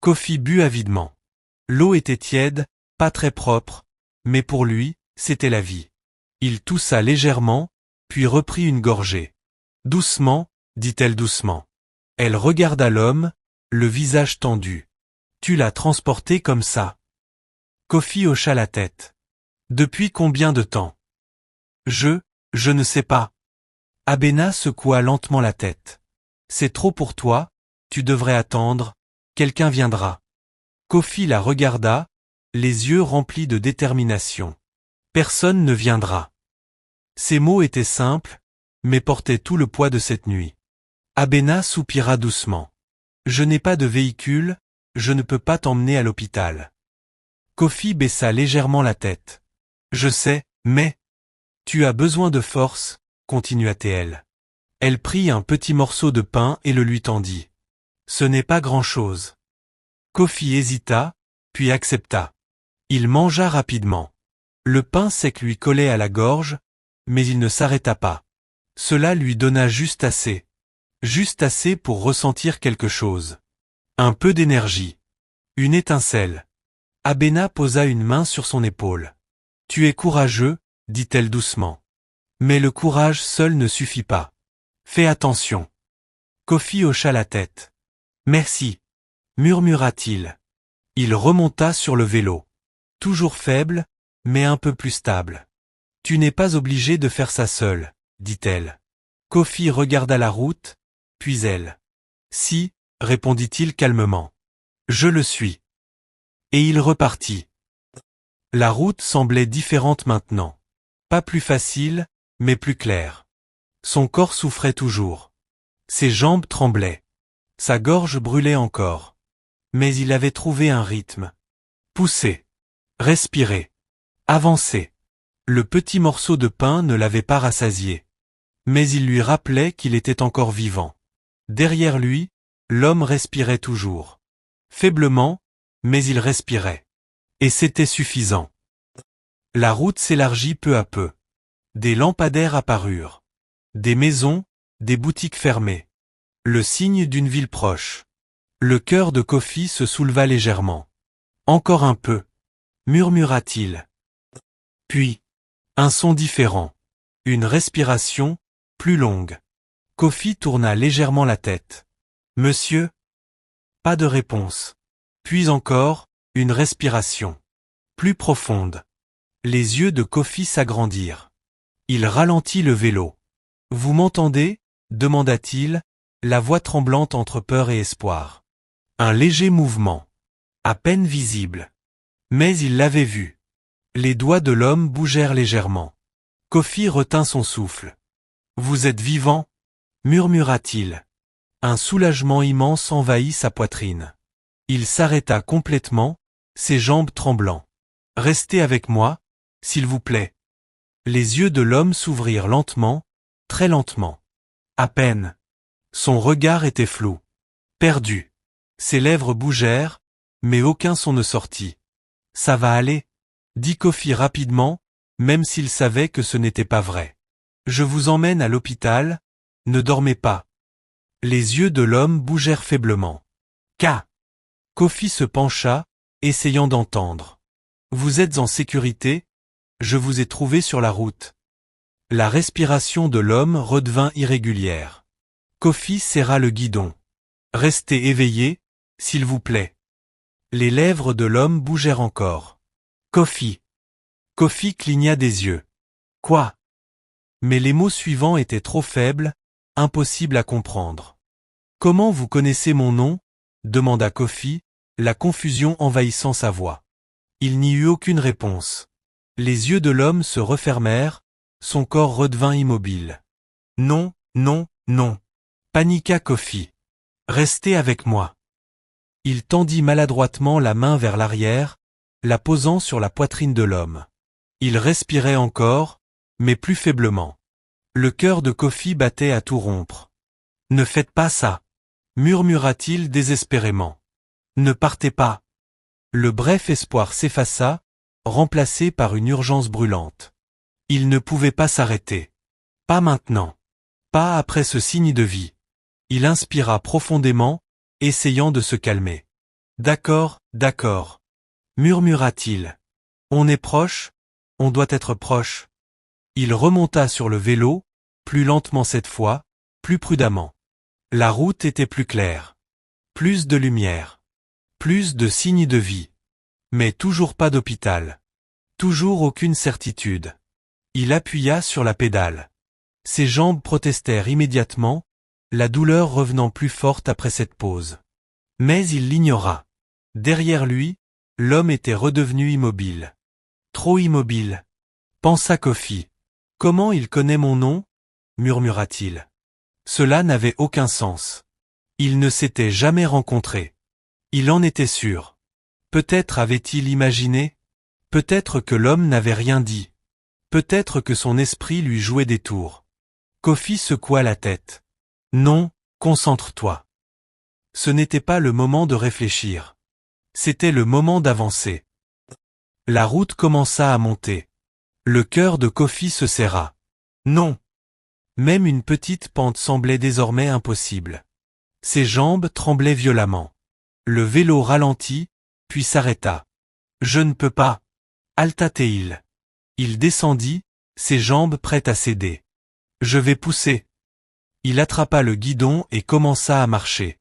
Kofi but avidement. L'eau était tiède, pas très propre, mais pour lui, c'était la vie. Il toussa légèrement, puis reprit une gorgée. Doucement, dit-elle doucement. Elle regarda l'homme, le visage tendu. Tu l'as transporté comme ça. Kofi hocha la tête. Depuis combien de temps? Je ne sais pas. Abena secoua lentement la tête. C'est trop pour toi, tu devrais attendre, quelqu'un viendra. Kofi la regarda, les yeux remplis de détermination. Personne ne viendra. Ces mots étaient simples, mais portaient tout le poids de cette nuit. Abena soupira doucement. Je n'ai pas de véhicule, je ne peux pas t'emmener à l'hôpital. Kofi baissa légèrement la tête. Je sais, mais... Tu as besoin de force, continua-t-elle. Elle prit un petit morceau de pain et le lui tendit. Ce n'est pas grand-chose. Kofi hésita, puis accepta. Il mangea rapidement. Le pain sec lui collait à la gorge, mais il ne s'arrêta pas. Cela lui donna juste assez. Juste assez pour ressentir quelque chose. Un peu d'énergie. Une étincelle. Abena posa une main sur son épaule. Tu es courageux, dit-elle doucement. Mais le courage seul ne suffit pas. Fais attention. Kofi hocha la tête. Merci, murmura-t-il. Il remonta sur le vélo. Toujours faible, mais un peu plus stable. Tu n'es pas obligé de faire ça seul, dit-elle. Kofi regarda la route, puis elle. Si, répondit-il calmement. Je le suis. Et il repartit. La route semblait différente maintenant. Pas plus facile, mais plus claire. Son corps souffrait toujours. Ses jambes tremblaient. Sa gorge brûlait encore. Mais il avait trouvé un rythme. Pousser. Respirer. Avancer. Le petit morceau de pain ne l'avait pas rassasié. mais il lui rappelait qu'il était encore vivant. Derrière lui, l'homme respirait toujours. Faiblement, mais il respirait. Et c'était suffisant. La route s'élargit peu à peu. Des lampadaires apparurent. Des maisons, des boutiques fermées. Le signe d'une ville proche. Le cœur de Kofi se souleva légèrement. Encore un peu, murmura-t-il. Puis, un son différent. Une respiration, plus longue. Kofi tourna légèrement la tête. Monsieur? Pas de réponse. Puis encore, une respiration. Plus profonde. Les yeux de Kofi s'agrandirent. Il ralentit le vélo. Vous m'entendez? Demanda-t-il, la voix tremblante entre peur et espoir. Un léger mouvement. À peine visible. Mais il l'avait vu. Les doigts de l'homme bougèrent légèrement. Kofi retint son souffle. Vous êtes vivant? Murmura-t-il. Un soulagement immense envahit sa poitrine. Il s'arrêta complètement, ses jambes tremblant. Restez avec moi, s'il vous plaît. Les yeux de l'homme s'ouvrirent lentement, très lentement. À peine. Son regard était flou. Perdu. Ses lèvres bougèrent, mais aucun son ne sortit. Ça va aller, dit Kofi rapidement, même s'il savait que ce n'était pas vrai. Je vous emmène à l'hôpital, ne dormez pas. Les yeux de l'homme bougèrent faiblement. Kofi se pencha, essayant d'entendre. Vous êtes en sécurité? Je vous ai trouvé sur la route. La respiration de l'homme redevint irrégulière. Kofi serra le guidon. Restez éveillé, s'il vous plaît. Les lèvres de l'homme bougèrent encore. Kofi. Kofi cligna des yeux. Quoi? Mais les mots suivants étaient trop faibles, impossibles à comprendre. Comment vous connaissez mon nom? Demanda Kofi, la confusion envahissant sa voix. Il n'y eut aucune réponse. Les yeux de l'homme se refermèrent, son corps redevint immobile. Non, non, non. Paniqua Kofi. Restez avec moi. Il tendit maladroitement la main vers l'arrière, la posant sur la poitrine de l'homme. Il respirait encore, mais plus faiblement. Le cœur de Kofi battait à tout rompre. Ne faites pas ça, murmura-t-il désespérément. Ne partez pas. Le bref espoir s'effaça, remplacé par une urgence brûlante. Il ne pouvait pas s'arrêter. Pas maintenant. Pas après ce signe de vie. Il inspira profondément, essayant de se calmer. D'accord, d'accord, murmura-t-il. On est proche, on doit être proche. Il remonta sur le vélo, plus lentement cette fois, plus prudemment. La route était plus claire. Plus de lumière. Plus de signes de vie. Mais toujours pas d'hôpital. Toujours aucune certitude. Il appuya sur la pédale. Ses jambes protestèrent immédiatement, la douleur revenant plus forte après cette pause. Mais il l'ignora. Derrière lui, l'homme était redevenu immobile. Trop immobile. Pensa Kofi. Comment il connaît mon nom? Murmura-t-il. Cela n'avait aucun sens. Ils ne s'étaient jamais rencontrés. Il en était sûr. Peut-être avait-il imaginé? Peut-être que l'homme n'avait rien dit. Peut-être que son esprit lui jouait des tours. Kofi secoua la tête. Non, concentre-toi. Ce n'était pas le moment de réfléchir. C'était le moment d'avancer. La route commença à monter. Le cœur de Kofi se serra. Non. Même une petite pente semblait désormais impossible. Ses jambes tremblaient violemment. Le vélo ralentit, puis s'arrêta. Je ne peux pas. Halta-t-il. Il descendit, ses jambes prêtes à céder. Je vais pousser. Il attrapa le guidon et commença à marcher.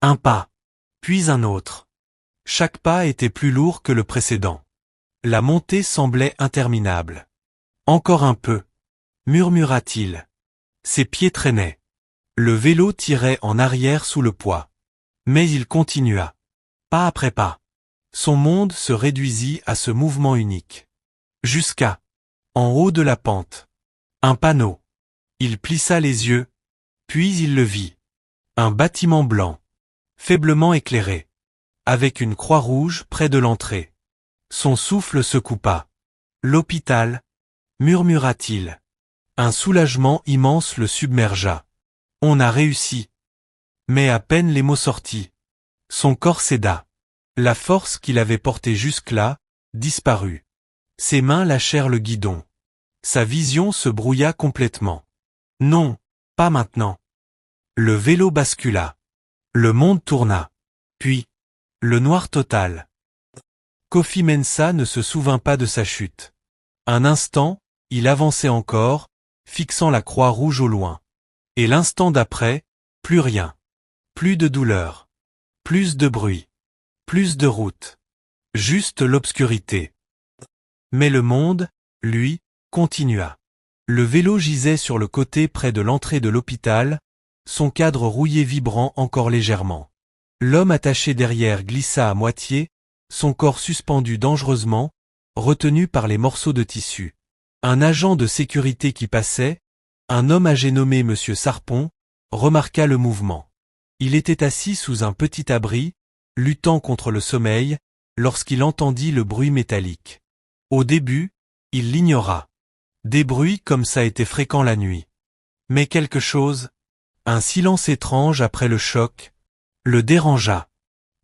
Un pas, puis un autre. Chaque pas était plus lourd que le précédent. La montée semblait interminable. Encore un peu, murmura-t-il. Ses pieds traînaient. Le vélo tirait en arrière sous le poids. Mais il continua. Pas après pas. Son monde se réduisit à ce mouvement unique. Jusqu'à, en haut de la pente, un panneau. Il plissa les yeux, puis il le vit. Un bâtiment blanc, faiblement éclairé, avec une croix rouge près de l'entrée. Son souffle se coupa. L'hôpital, murmura-t-il. Un soulagement immense le submergea. On a réussi. Mais à peine les mots sortis, son corps céda. La force qu'il avait portée jusque-là disparut. Ses mains lâchèrent le guidon. Sa vision se brouilla complètement. Non, pas maintenant. Le vélo bascula. Le monde tourna. Puis, le noir total. Kofi Mensah ne se souvint pas de sa chute. Un instant, il avançait encore, fixant la croix rouge au loin. Et l'instant d'après, plus rien. Plus de douleur. Plus de bruit. Plus de route. Juste l'obscurité. Mais le monde, lui, continua. Le vélo gisait sur le côté près de l'entrée de l'hôpital, son cadre rouillé vibrant encore légèrement. L'homme attaché derrière glissa à moitié, son corps suspendu dangereusement, retenu par les morceaux de tissu. Un agent de sécurité qui passait, un homme âgé nommé Monsieur Sarpon, remarqua le mouvement. Il était assis sous un petit abri, luttant contre le sommeil, lorsqu'il entendit le bruit métallique. Au début, il l'ignora. Des bruits comme ça étaient fréquents la nuit. Mais quelque chose, un silence étrange après le choc, le dérangea.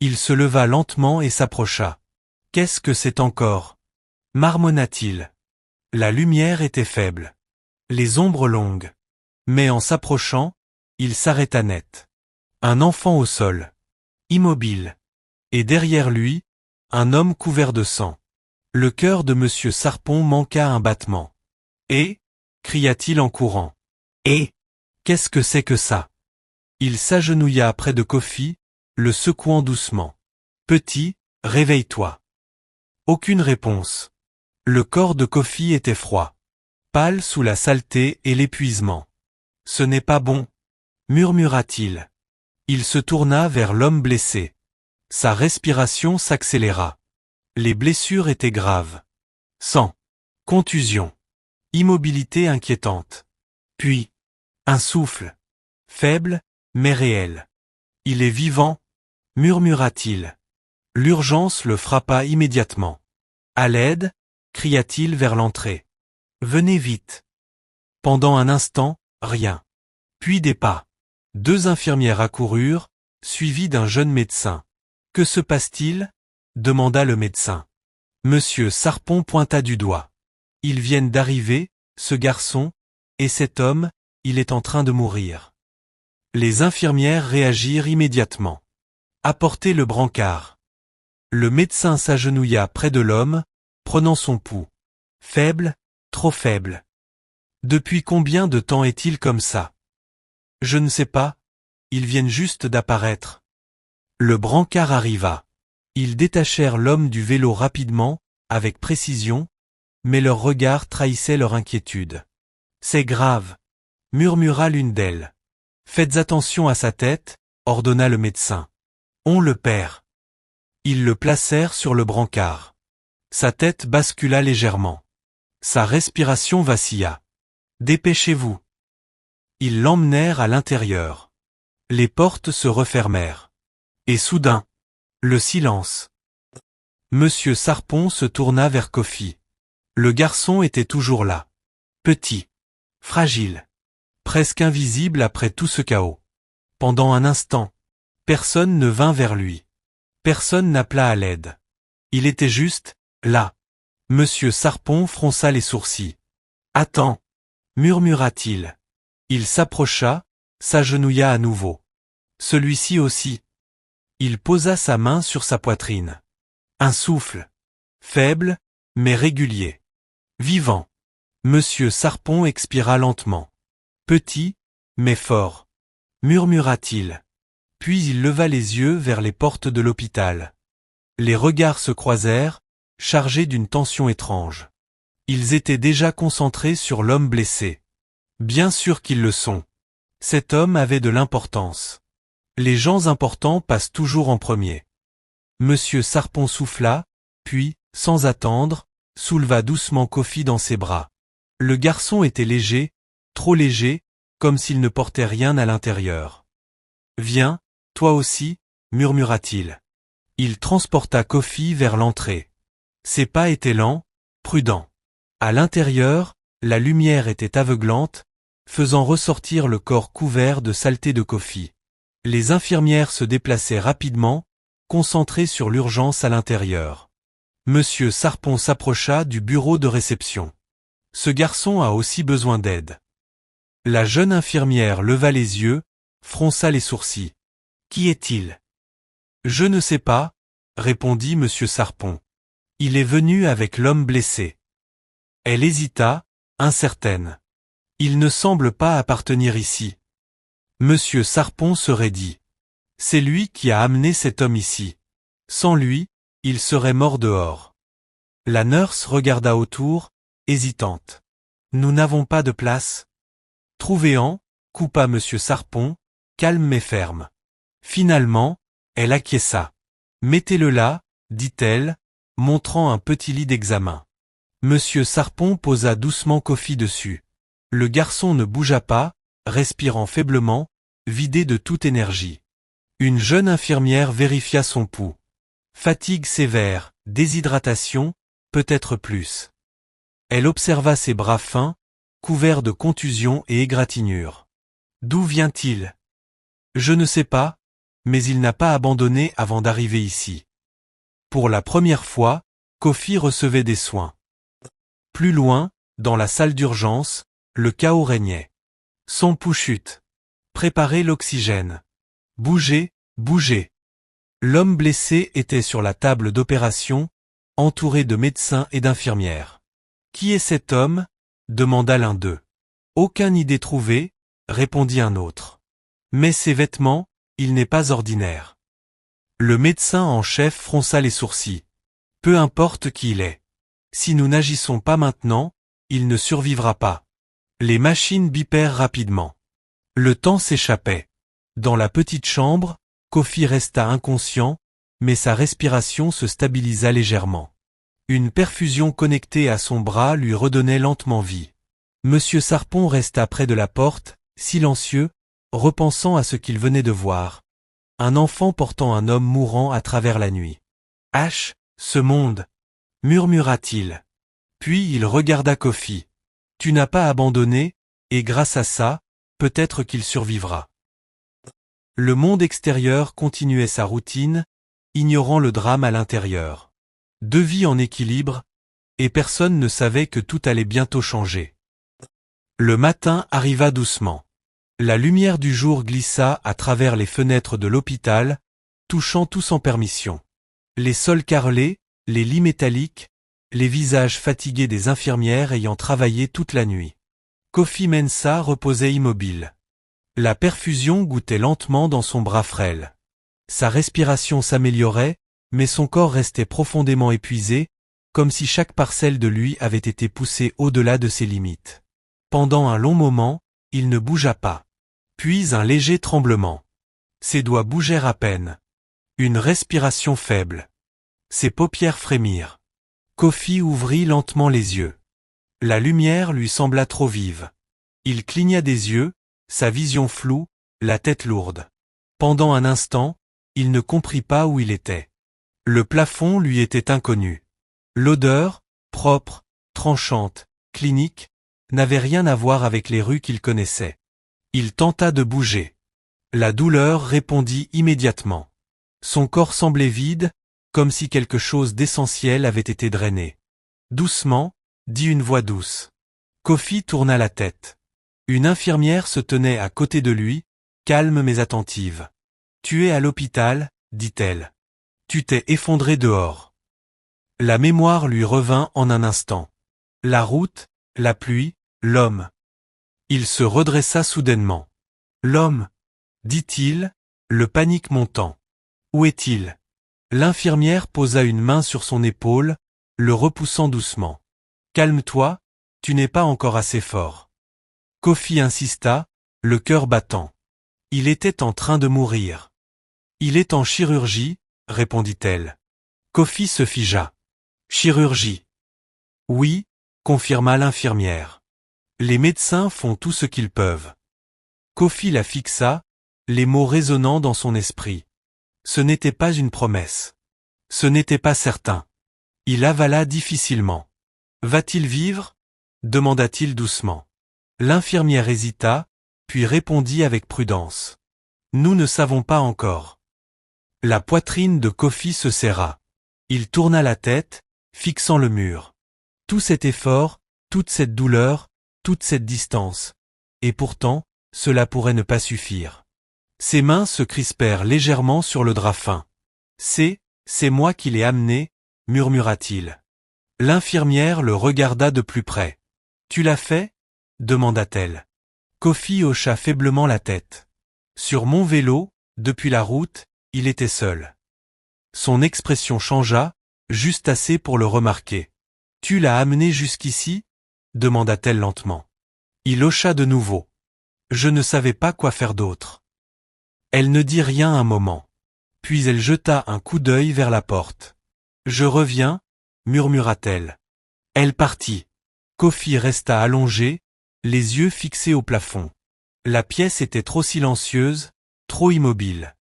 Il se leva lentement et s'approcha. « Qu'est-ce que c'est encore » marmonna-t-il. La lumière était faible. Les ombres longues. Mais en s'approchant, il s'arrêta net. Un enfant au sol. Immobile. Et derrière lui, un homme couvert de sang. Le cœur de Monsieur Sarpon manqua un battement. « Et » cria-t-il en courant. « Et qu'est-ce que c'est que ça » Il s'agenouilla près de Kofi, le secouant doucement. « Petit, réveille-toi. » Aucune réponse. Le corps de Kofi était froid. Pâle sous la saleté et l'épuisement. « Ce n'est pas bon, » murmura-t-il. Il se tourna vers l'homme blessé. Sa respiration s'accéléra. Les blessures étaient graves. Sang. Contusion. Immobilité inquiétante. Puis, un souffle. Faible, mais réel. « Il est vivant » murmura-t-il. L'urgence le frappa immédiatement. « À l'aide » cria-t-il vers l'entrée. « Venez vite. » Pendant un instant, rien. Puis des pas. 2 infirmières accoururent, suivies d'un jeune médecin. « Que se passe-t-il » demanda le médecin. Monsieur Sarpon pointa du doigt. « Ils viennent d'arriver, ce garçon, et cet homme, il est en train de mourir. » Les infirmières réagirent immédiatement. « Apportez le brancard. » Le médecin s'agenouilla près de l'homme, prenant son pouls. Faible, trop faible. « Depuis combien de temps est-il comme ça ?»« Je ne sais pas. Ils viennent juste d'apparaître. » Le brancard arriva. Ils détachèrent l'homme du vélo rapidement, avec précision, mais leurs regards trahissaient leur inquiétude. « C'est grave » murmura l'une d'elles. « Faites attention à sa tête » ordonna le médecin. « On le perd. » Ils le placèrent sur le brancard. Sa tête bascula légèrement. Sa respiration vacilla. « Dépêchez-vous. » Ils l'emmenèrent à l'intérieur. Les portes se refermèrent. Et soudain, le silence. Monsieur Sarpon se tourna vers Kofi. Le garçon était toujours là. Petit. Fragile. Presque invisible après tout ce chaos. Pendant un instant, personne ne vint vers lui. Personne n'appela à l'aide. Il était juste, là. Monsieur Sarpon fronça les sourcils. « Attends » murmura-t-il. Il s'approcha, s'agenouilla à nouveau. Celui-ci aussi. Il posa sa main sur sa poitrine. Un souffle. Faible, mais régulier. Vivant. Monsieur Sarpon expira lentement. Petit, mais fort. Murmura-t-il. Puis il leva les yeux vers les portes de l'hôpital. Les regards se croisèrent, chargés d'une tension étrange. Ils étaient déjà concentrés sur l'homme blessé. Bien sûr qu'ils le sont. Cet homme avait de l'importance. Les gens importants passent toujours en premier. Monsieur Sarpon souffla, puis, sans attendre, souleva doucement Kofi dans ses bras. Le garçon était léger, trop léger, comme s'il ne portait rien à l'intérieur. « Viens, toi aussi » murmura-t-il. Il transporta Kofi vers l'entrée. Ses pas étaient lents, prudents. À l'intérieur, La lumière était aveuglante, faisant ressortir le corps couvert de saleté de Kofi. Les infirmières se déplaçaient rapidement, concentrées sur l'urgence à l'intérieur. Monsieur Sarpon s'approcha du bureau de réception. Ce garçon a aussi besoin d'aide. La jeune infirmière leva les yeux, fronça les sourcils. Qui est-il? Je ne sais pas, répondit monsieur Sarpon. Il est venu avec l'homme blessé. Elle hésita, incertaine. Il ne semble pas appartenir ici. Monsieur Sarpon se raidit. C'est lui qui a amené cet homme ici. Sans lui, il serait mort dehors. La nurse regarda autour, hésitante. Nous n'avons pas de place. Trouvez-en, coupa monsieur Sarpon, calme mais ferme. Finalement, elle acquiesça. Mettez-le là, dit-elle, montrant un petit lit d'examen. Monsieur Sarpon posa doucement Kofi dessus. Le garçon ne bougea pas, respirant faiblement, vidé de toute énergie. Une jeune infirmière vérifia son pouls. Fatigue sévère, déshydratation, peut-être plus. Elle observa ses bras fins, couverts de contusions et égratignures. D'où vient-il? Je ne sais pas, mais il n'a pas abandonné avant d'arriver ici. Pour la première fois, Kofi recevait des soins. Plus loin, dans la salle d'urgence, le chaos régnait. Son pouls chute. Préparez l'oxygène. Bougez, bougez. L'homme blessé était sur la table d'opération, entouré de médecins et d'infirmières. Qui est cet homme? Demanda l'un d'eux. Aucune idée trouvée, répondit un autre. Mais ses vêtements, il n'est pas ordinaire. Le médecin en chef fronça les sourcils. Peu importe qui il est. Si nous n'agissons pas maintenant, il ne survivra pas. Les machines bipèrent rapidement. Le temps s'échappait. Dans la petite chambre, Kofi resta inconscient, mais sa respiration se stabilisa légèrement. Une perfusion connectée à son bras lui redonnait lentement vie. Monsieur Sarpon resta près de la porte, silencieux, repensant à ce qu'il venait de voir. Un enfant portant un homme mourant à travers la nuit. « H, ce monde !» murmura-t-il. Puis il regarda Kofi. « Tu n'as pas abandonné, et grâce à ça, peut-être qu'il survivra. » Le monde extérieur continuait sa routine, ignorant le drame à l'intérieur. Deux vies en équilibre, et personne ne savait que tout allait bientôt changer. Le matin arriva doucement. La lumière du jour glissa à travers les fenêtres de l'hôpital, touchant tout sans permission. Les sols carrelés, les lits métalliques, les visages fatigués des infirmières ayant travaillé toute la nuit. Kofi Mensah reposait immobile. La perfusion goûtait lentement dans son bras frêle. Sa respiration s'améliorait, mais son corps restait profondément épuisé, comme si chaque parcelle de lui avait été poussée au-delà de ses limites. Pendant un long moment, il ne bougea pas. Puis un léger tremblement. Ses doigts bougèrent à peine. Une respiration faible. Ses paupières frémirent. Kofi ouvrit lentement les yeux. La lumière lui sembla trop vive. Il cligna des yeux, sa vision floue, la tête lourde. Pendant un instant, il ne comprit pas où il était. Le plafond lui était inconnu. L'odeur, propre, tranchante, clinique, n'avait rien à voir avec les rues qu'il connaissait. Il tenta de bouger. La douleur répondit immédiatement. Son corps semblait vide, comme si quelque chose d'essentiel avait été drainé. Doucement, dit une voix douce. Kofi tourna la tête. Une infirmière se tenait à côté de lui, calme mais attentive. « Tu es à l'hôpital, dit-elle. Tu t'es effondré dehors. » La mémoire lui revint en un instant. La route, la pluie, l'homme. Il se redressa soudainement. « L'homme » dit-il, le panique montant. « Où est-il » L'infirmière posa une main sur son épaule, le repoussant doucement. « Calme-toi, tu n'es pas encore assez fort. » Kofi insista, le cœur battant. Il était en train de mourir. « Il est en chirurgie, » répondit-elle. Kofi se figea. « Chirurgie. »« Oui, » confirma l'infirmière. « Les médecins font tout ce qu'ils peuvent. » Kofi la fixa, les mots résonnant dans son esprit. Ce n'était pas une promesse. Ce n'était pas certain. Il avala difficilement. Va-t-il vivre? demanda-t-il doucement. L'infirmière hésita, puis répondit avec prudence. Nous ne savons pas encore. La poitrine de Kofi se serra. Il tourna la tête, fixant le mur. Tout cet effort, toute cette douleur, toute cette distance. Et pourtant, cela pourrait ne pas suffire. Ses mains se crispèrent légèrement sur le drap fin. C'est moi qui l'ai amené, murmura-t-il. L'infirmière le regarda de plus près. Tu l'as fait? Demanda-t-elle. Kofi hocha faiblement la tête. Sur mon vélo, depuis la route, il était seul. Son expression changea, juste assez pour le remarquer. Tu l'as amené jusqu'ici? Demanda-t-elle lentement. Il hocha de nouveau. Je ne savais pas quoi faire d'autre. Elle ne dit rien un moment. Puis elle jeta un coup d'œil vers la porte. Je reviens, murmura-t-elle. Elle partit. Kofi resta allongé, les yeux fixés au plafond. La pièce était trop silencieuse, trop immobile.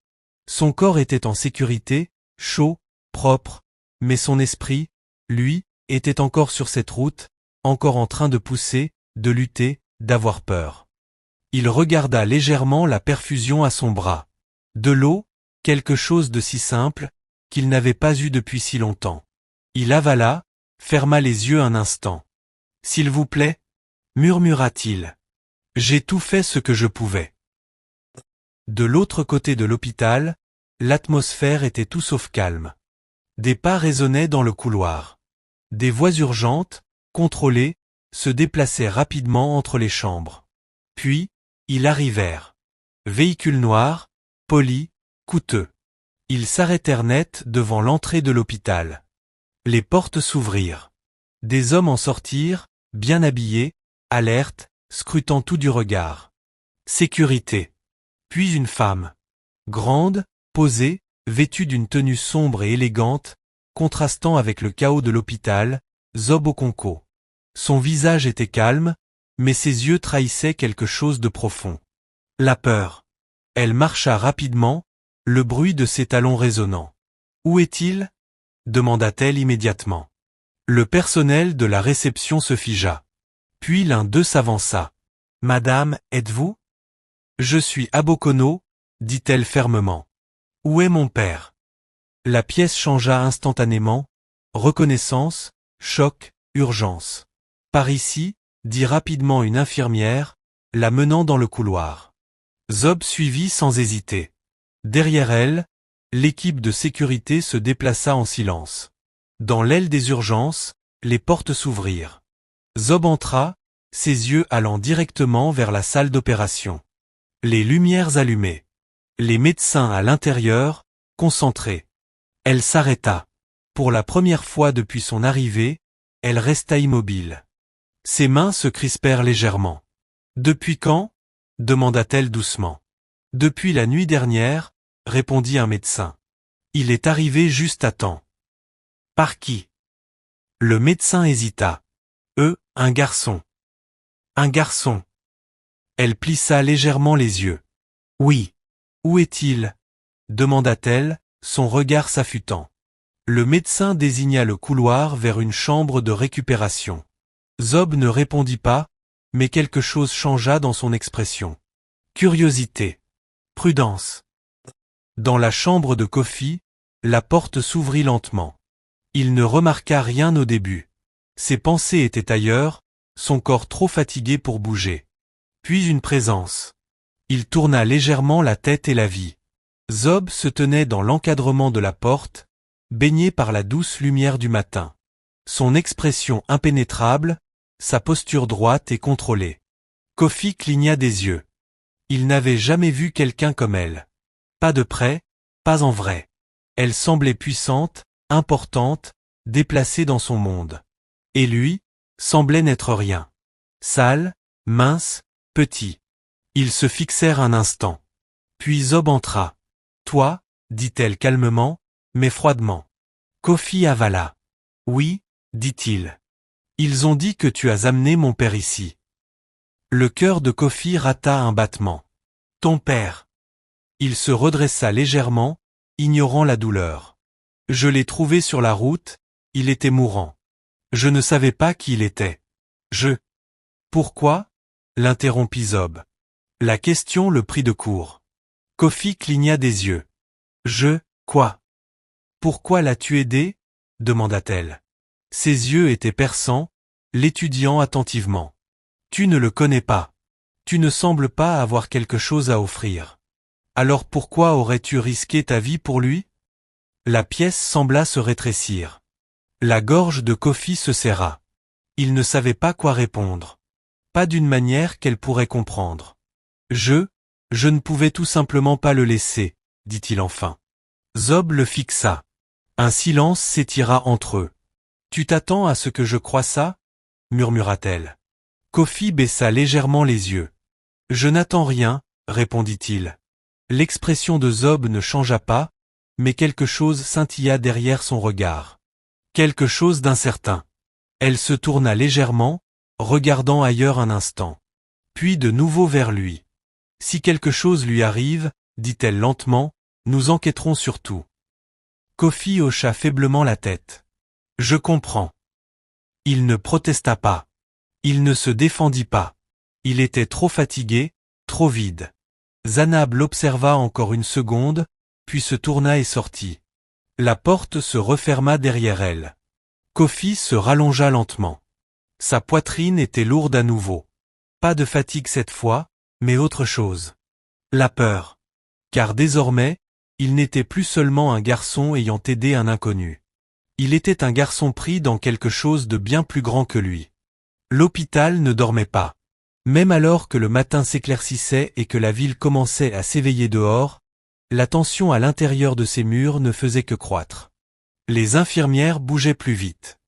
Son corps était en sécurité, chaud, propre, mais son esprit, lui, était encore sur cette route, encore en train de pousser, de lutter, d'avoir peur. Il regarda légèrement la perfusion à son bras. De l'eau, quelque chose de si simple, qu'il n'avait pas eu depuis si longtemps. Il avala, ferma les yeux un instant. « S'il vous plaît » murmura-t-il. « J'ai tout fait ce que je pouvais. » De l'autre côté de l'hôpital, l'atmosphère était tout sauf calme. Des pas résonnaient dans le couloir. Des voix urgentes, contrôlées, se déplaçaient rapidement entre les chambres. Puis, ils arrivèrent. Véhicule noir, poli, coûteux. Ils s'arrêtèrent net devant l'entrée de l'hôpital. Les portes s'ouvrirent. Des hommes en sortirent, bien habillés, alertes, scrutant tout du regard. Sécurité. Puis une femme. Grande, posée, vêtue d'une tenue sombre et élégante, contrastant avec le chaos de l'hôpital, Zob Okonkwo. Son visage était calme, mais ses yeux trahissaient quelque chose de profond. La peur. Elle marcha rapidement, le bruit de ses talons résonnant. « Où est-il » demanda-t-elle immédiatement. Le personnel de la réception se figea. Puis l'un d'eux s'avança. « Madame, êtes-vous » ? « Je suis Abokono, » dit-elle fermement. « Où est mon père » La pièce changea instantanément. Reconnaissance, choc, urgence. « Par ici » dit rapidement une infirmière, la menant dans le couloir. Zob suivit sans hésiter. Derrière elle, l'équipe de sécurité se déplaça en silence. Dans l'aile des urgences, les portes s'ouvrirent. Zob entra, ses yeux allant directement vers la salle d'opération. Les lumières allumées. Les médecins à l'intérieur, concentrés. Elle s'arrêta. Pour la première fois depuis son arrivée, elle resta immobile. Ses mains se crispèrent légèrement. « Depuis quand » demanda-t-elle doucement. « Depuis la nuit dernière » répondit un médecin. « Il est arrivé juste à temps. »« Par qui » Le médecin hésita. « Un garçon. »« Un garçon. » Elle plissa légèrement les yeux. « Oui. Où est-il » demanda-t-elle, son regard s'affûtant. Le médecin désigna le couloir vers une chambre de récupération. Zob ne répondit pas, mais quelque chose changea dans son expression. Curiosité. Prudence. Dans la chambre de Kofi, la porte s'ouvrit lentement. Il ne remarqua rien au début. Ses pensées étaient ailleurs, son corps trop fatigué pour bouger. Puis une présence. Il tourna légèrement la tête et la vit. Zob se tenait dans l'encadrement de la porte, baigné par la douce lumière du matin. Son expression impénétrable, sa posture droite et contrôlée. Kofi cligna des yeux. Il n'avait jamais vu quelqu'un comme elle. Pas de près, pas en vrai. Elle semblait puissante, importante, déplacée dans son monde. Et lui, semblait n'être rien. Sale, mince, petit. Ils se fixèrent un instant. Puis Zob entra. « Toi » dit-elle calmement, mais froidement. Kofi avala. « Oui » dit-il. « Ils ont dit que tu as amené mon père ici. » Le cœur de Kofi rata un battement. « Ton père » Il se redressa légèrement, ignorant la douleur. « Je l'ai trouvé sur la route, il était mourant. Je ne savais pas qui il était. Pourquoi? L'interrompit Zob. La question le prit de court. Kofi cligna des yeux. Quoi? Pourquoi l'as-tu aidé? Demanda-t-elle. Ses yeux étaient perçants, l'étudiant attentivement. Tu ne le connais pas. Tu ne sembles pas avoir quelque chose à offrir. Alors pourquoi aurais-tu risqué ta vie pour lui? La pièce sembla se rétrécir. La gorge de Kofi se serra. Il ne savait pas quoi répondre. Pas d'une manière qu'elle pourrait comprendre. Je ne pouvais tout simplement pas le laisser, dit-il enfin. Zob le fixa. Un silence s'étira entre eux. Tu t'attends à ce que je croie ça? Murmura-t-elle. Kofi baissa légèrement les yeux. Je n'attends rien, répondit-il. L'expression de Zob ne changea pas, mais quelque chose scintilla derrière son regard. Quelque chose d'incertain. Elle se tourna légèrement, regardant ailleurs un instant. Puis de nouveau vers lui. Si quelque chose lui arrive, dit-elle lentement, nous enquêterons sur tout. Kofi hocha faiblement la tête. Je comprends. Il ne protesta pas. Il ne se défendit pas. Il était trop fatigué, trop vide. Zanab l'observa encore une seconde, puis se tourna et sortit. La porte se referma derrière elle. Kofi se rallongea lentement. Sa poitrine était lourde à nouveau. Pas de fatigue cette fois, mais autre chose. La peur. Car désormais, il n'était plus seulement un garçon ayant aidé un inconnu. Il était un garçon pris dans quelque chose de bien plus grand que lui. L'hôpital ne dormait pas. Même alors que le matin s'éclaircissait et que la ville commençait à s'éveiller dehors, la tension à l'intérieur de ces murs ne faisait que croître. Les infirmières bougeaient plus vite.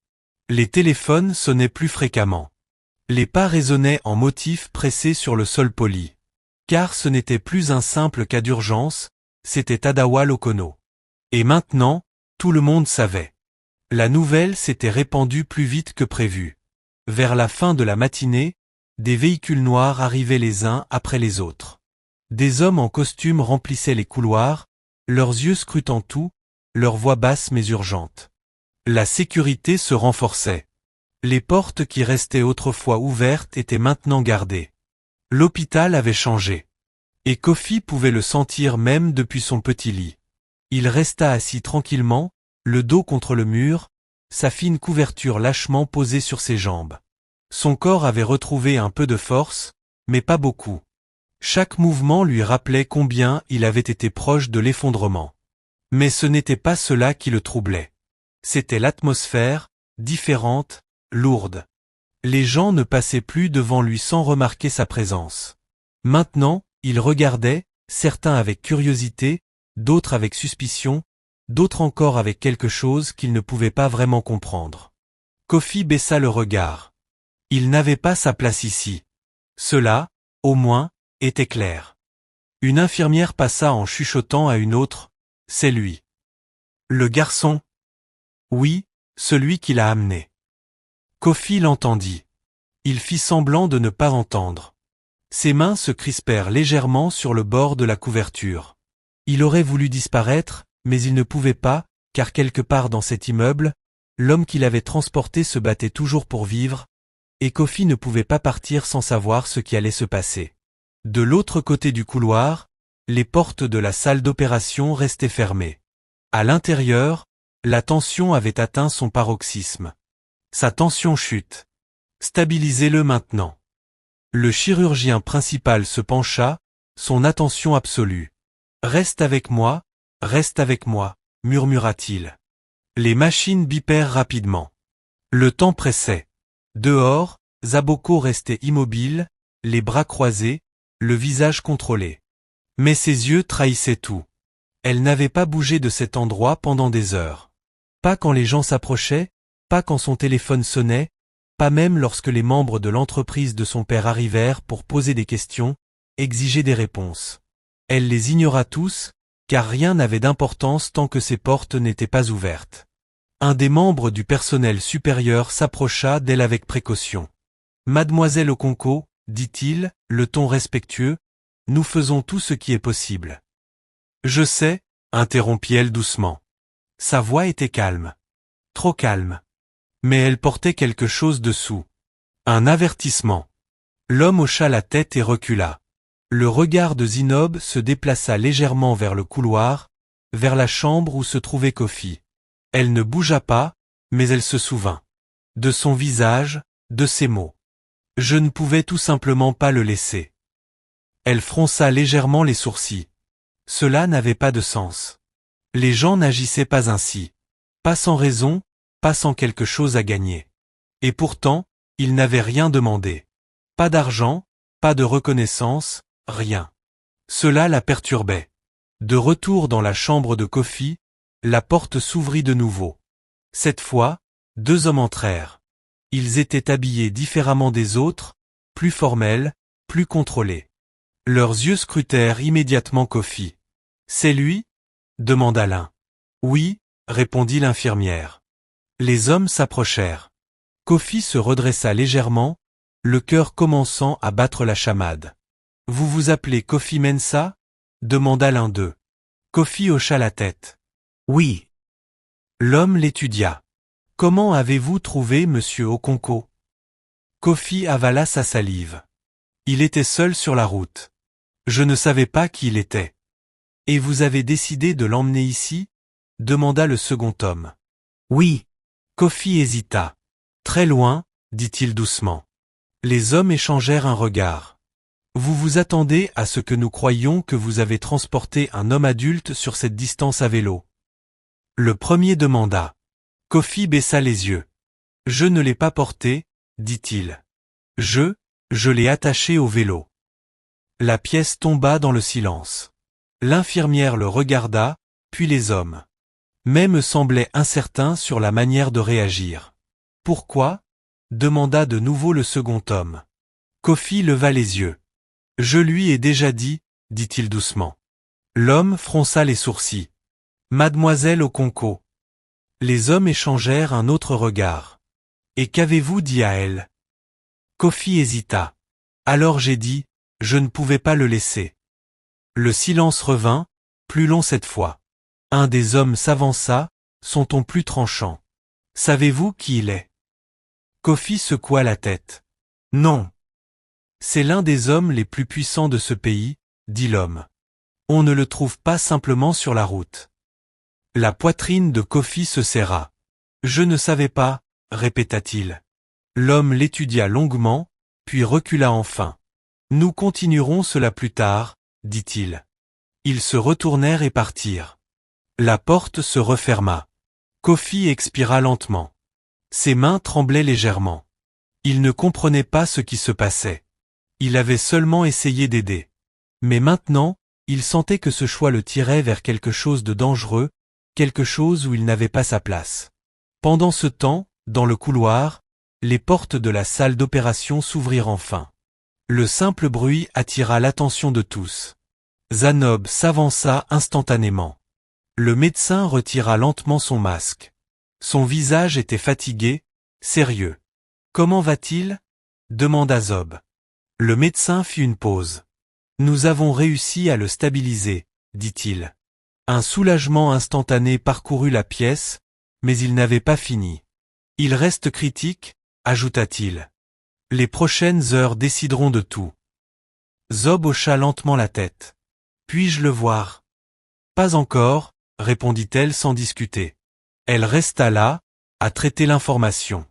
Les téléphones sonnaient plus fréquemment. Les pas résonnaient en motifs pressés sur le sol poli. Car ce n'était plus un simple cas d'urgence, c'était Tadawa Lokono. Et maintenant, tout le monde savait. La nouvelle s'était répandue plus vite que prévu. Vers la fin de la matinée, des véhicules noirs arrivaient les uns après les autres. Des hommes en costume remplissaient les couloirs, leurs yeux scrutant tout, leurs voix basses mais urgentes. La sécurité se renforçait. Les portes qui restaient autrefois ouvertes étaient maintenant gardées. L'hôpital avait changé. Et Kofi pouvait le sentir même depuis son petit lit. Il resta assis tranquillement, le dos contre le mur, sa fine couverture lâchement posée sur ses jambes. Son corps avait retrouvé un peu de force, mais pas beaucoup. Chaque mouvement lui rappelait combien il avait été proche de l'effondrement. Mais ce n'était pas cela qui le troublait. C'était l'atmosphère, différente, lourde. Les gens ne passaient plus devant lui sans remarquer sa présence. Maintenant, il regardait, certains avec curiosité, d'autres avec suspicion, d'autres encore avec quelque chose qu'il ne pouvait pas vraiment comprendre. Kofi baissa le regard. Il n'avait pas sa place ici. Cela, au moins, était clair. Une infirmière passa en chuchotant à une autre, « C'est lui. » Le garçon? Oui, celui qui l'a amené. Kofi l'entendit. Il fit semblant de ne pas entendre. Ses mains se crispèrent légèrement sur le bord de la couverture. Il aurait voulu disparaître, mais il ne pouvait pas, car quelque part dans cet immeuble, l'homme qui l'avait transporté se battait toujours pour vivre, et Kofi ne pouvait pas partir sans savoir ce qui allait se passer. De l'autre côté du couloir, les portes de la salle d'opération restaient fermées. À l'intérieur, la tension avait atteint son paroxysme. Sa tension chute. Stabilisez-le maintenant. Le chirurgien principal se pencha, son attention absolue. Reste avec moi, murmura-t-il. Les machines bipèrent rapidement. Le temps pressait. Dehors, Zaboko restait immobile, les bras croisés, le visage contrôlé. Mais ses yeux trahissaient tout. Elle n'avait pas bougé de cet endroit pendant des heures. Pas quand les gens s'approchaient, pas quand son téléphone sonnait, pas même lorsque les membres de l'entreprise de son père arrivèrent pour poser des questions, exiger des réponses. Elle les ignora tous, car rien n'avait d'importance tant que ses portes n'étaient pas ouvertes. Un des membres du personnel supérieur s'approcha d'elle avec précaution. « Mademoiselle Okonko, dit-il, le ton respectueux, nous faisons tout ce qui est possible. » Je sais, interrompit-elle doucement. Sa voix était calme. Trop calme. Mais elle portait quelque chose dessous. Un avertissement. L'homme hocha la tête et recula. Le regard de Zinob se déplaça légèrement vers le couloir, vers la chambre où se trouvait Kofi. Elle ne bougea pas, mais elle se souvint. De son visage, de ses mots. Je ne pouvais tout simplement pas le laisser. Elle fronça légèrement les sourcils. Cela n'avait pas de sens. Les gens n'agissaient pas ainsi. Pas sans raison, pas sans quelque chose à gagner. Et pourtant, ils n'avaient rien demandé. Pas d'argent, pas de reconnaissance, rien. Cela la perturbait. De retour dans la chambre de Kofi, la porte s'ouvrit de nouveau. Cette fois, 2 hommes entrèrent. Ils étaient habillés différemment des autres, plus formels, plus contrôlés. Leurs yeux scrutèrent immédiatement Kofi. « C'est lui ?» demanda l'un. « Oui », répondit l'infirmière. Les hommes s'approchèrent. Kofi se redressa légèrement, le cœur commençant à battre la chamade. « Vous vous appelez Kofi Mensah ?» demanda l'un d'eux. Kofi hocha la tête. « Oui. » L'homme l'étudia. « Comment avez-vous trouvé monsieur Okonkwo ?» Kofi avala sa salive. Il était seul sur la route. Je ne savais pas qui il était. « Et vous avez décidé de l'emmener ici ?» demanda le second homme. « Oui. » Kofi hésita. « Très loin, » dit-il doucement. Les hommes échangèrent un regard. « Vous vous attendez à ce que nous croyions que vous avez transporté un homme adulte sur cette distance à vélo ?» Le premier demanda. Kofi baissa les yeux. « Je ne l'ai pas porté, » dit-il. « Je l'ai attaché au vélo. » La pièce tomba dans le silence. L'infirmière le regarda, puis les hommes. Même semblait incertain sur la manière de réagir. « Pourquoi ?» demanda de nouveau le second homme. Kofi leva les yeux. « Je lui ai déjà dit, » dit-il doucement. L'homme fronça les sourcils. « Mademoiselle Okonkwo. » Les hommes échangèrent un autre regard. « Et qu'avez-vous dit à elle ?» Kofi hésita. Alors j'ai dit, je ne pouvais pas le laisser. Le silence revint, plus long cette fois. Un des hommes s'avança, son ton plus tranchant. « Savez-vous qui il est ?» Kofi secoua la tête. « Non. » « C'est l'un des hommes les plus puissants de ce pays, » dit l'homme. « On ne le trouve pas simplement sur la route. » La poitrine de Kofi se serra. « Je ne savais pas, » répéta-t-il. L'homme l'étudia longuement, puis recula enfin. « Nous continuerons cela plus tard, » dit-il. Ils se retournèrent et partirent. La porte se referma. Kofi expira lentement. Ses mains tremblaient légèrement. Il ne comprenait pas ce qui se passait. Il avait seulement essayé d'aider. Mais maintenant, il sentait que ce choix le tirait vers quelque chose de dangereux, quelque chose où il n'avait pas sa place. Pendant ce temps, dans le couloir, les portes de la salle d'opération s'ouvrirent enfin. Le simple bruit attira l'attention de tous. Zanob s'avança instantanément. Le médecin retira lentement son masque. Son visage était fatigué, sérieux. « Comment va-t-il » demanda Zob. Le médecin fit une pause. « Nous avons réussi à le stabiliser, » dit-il. Un soulagement instantané parcourut la pièce, mais il n'avait pas fini. « Il reste critique, » ajouta-t-il. « Les prochaines heures décideront de tout. » Zob hocha lentement la tête. « Puis-je le voir ?»« Pas encore, » répondit-elle sans discuter. Elle resta là, à traiter l'information.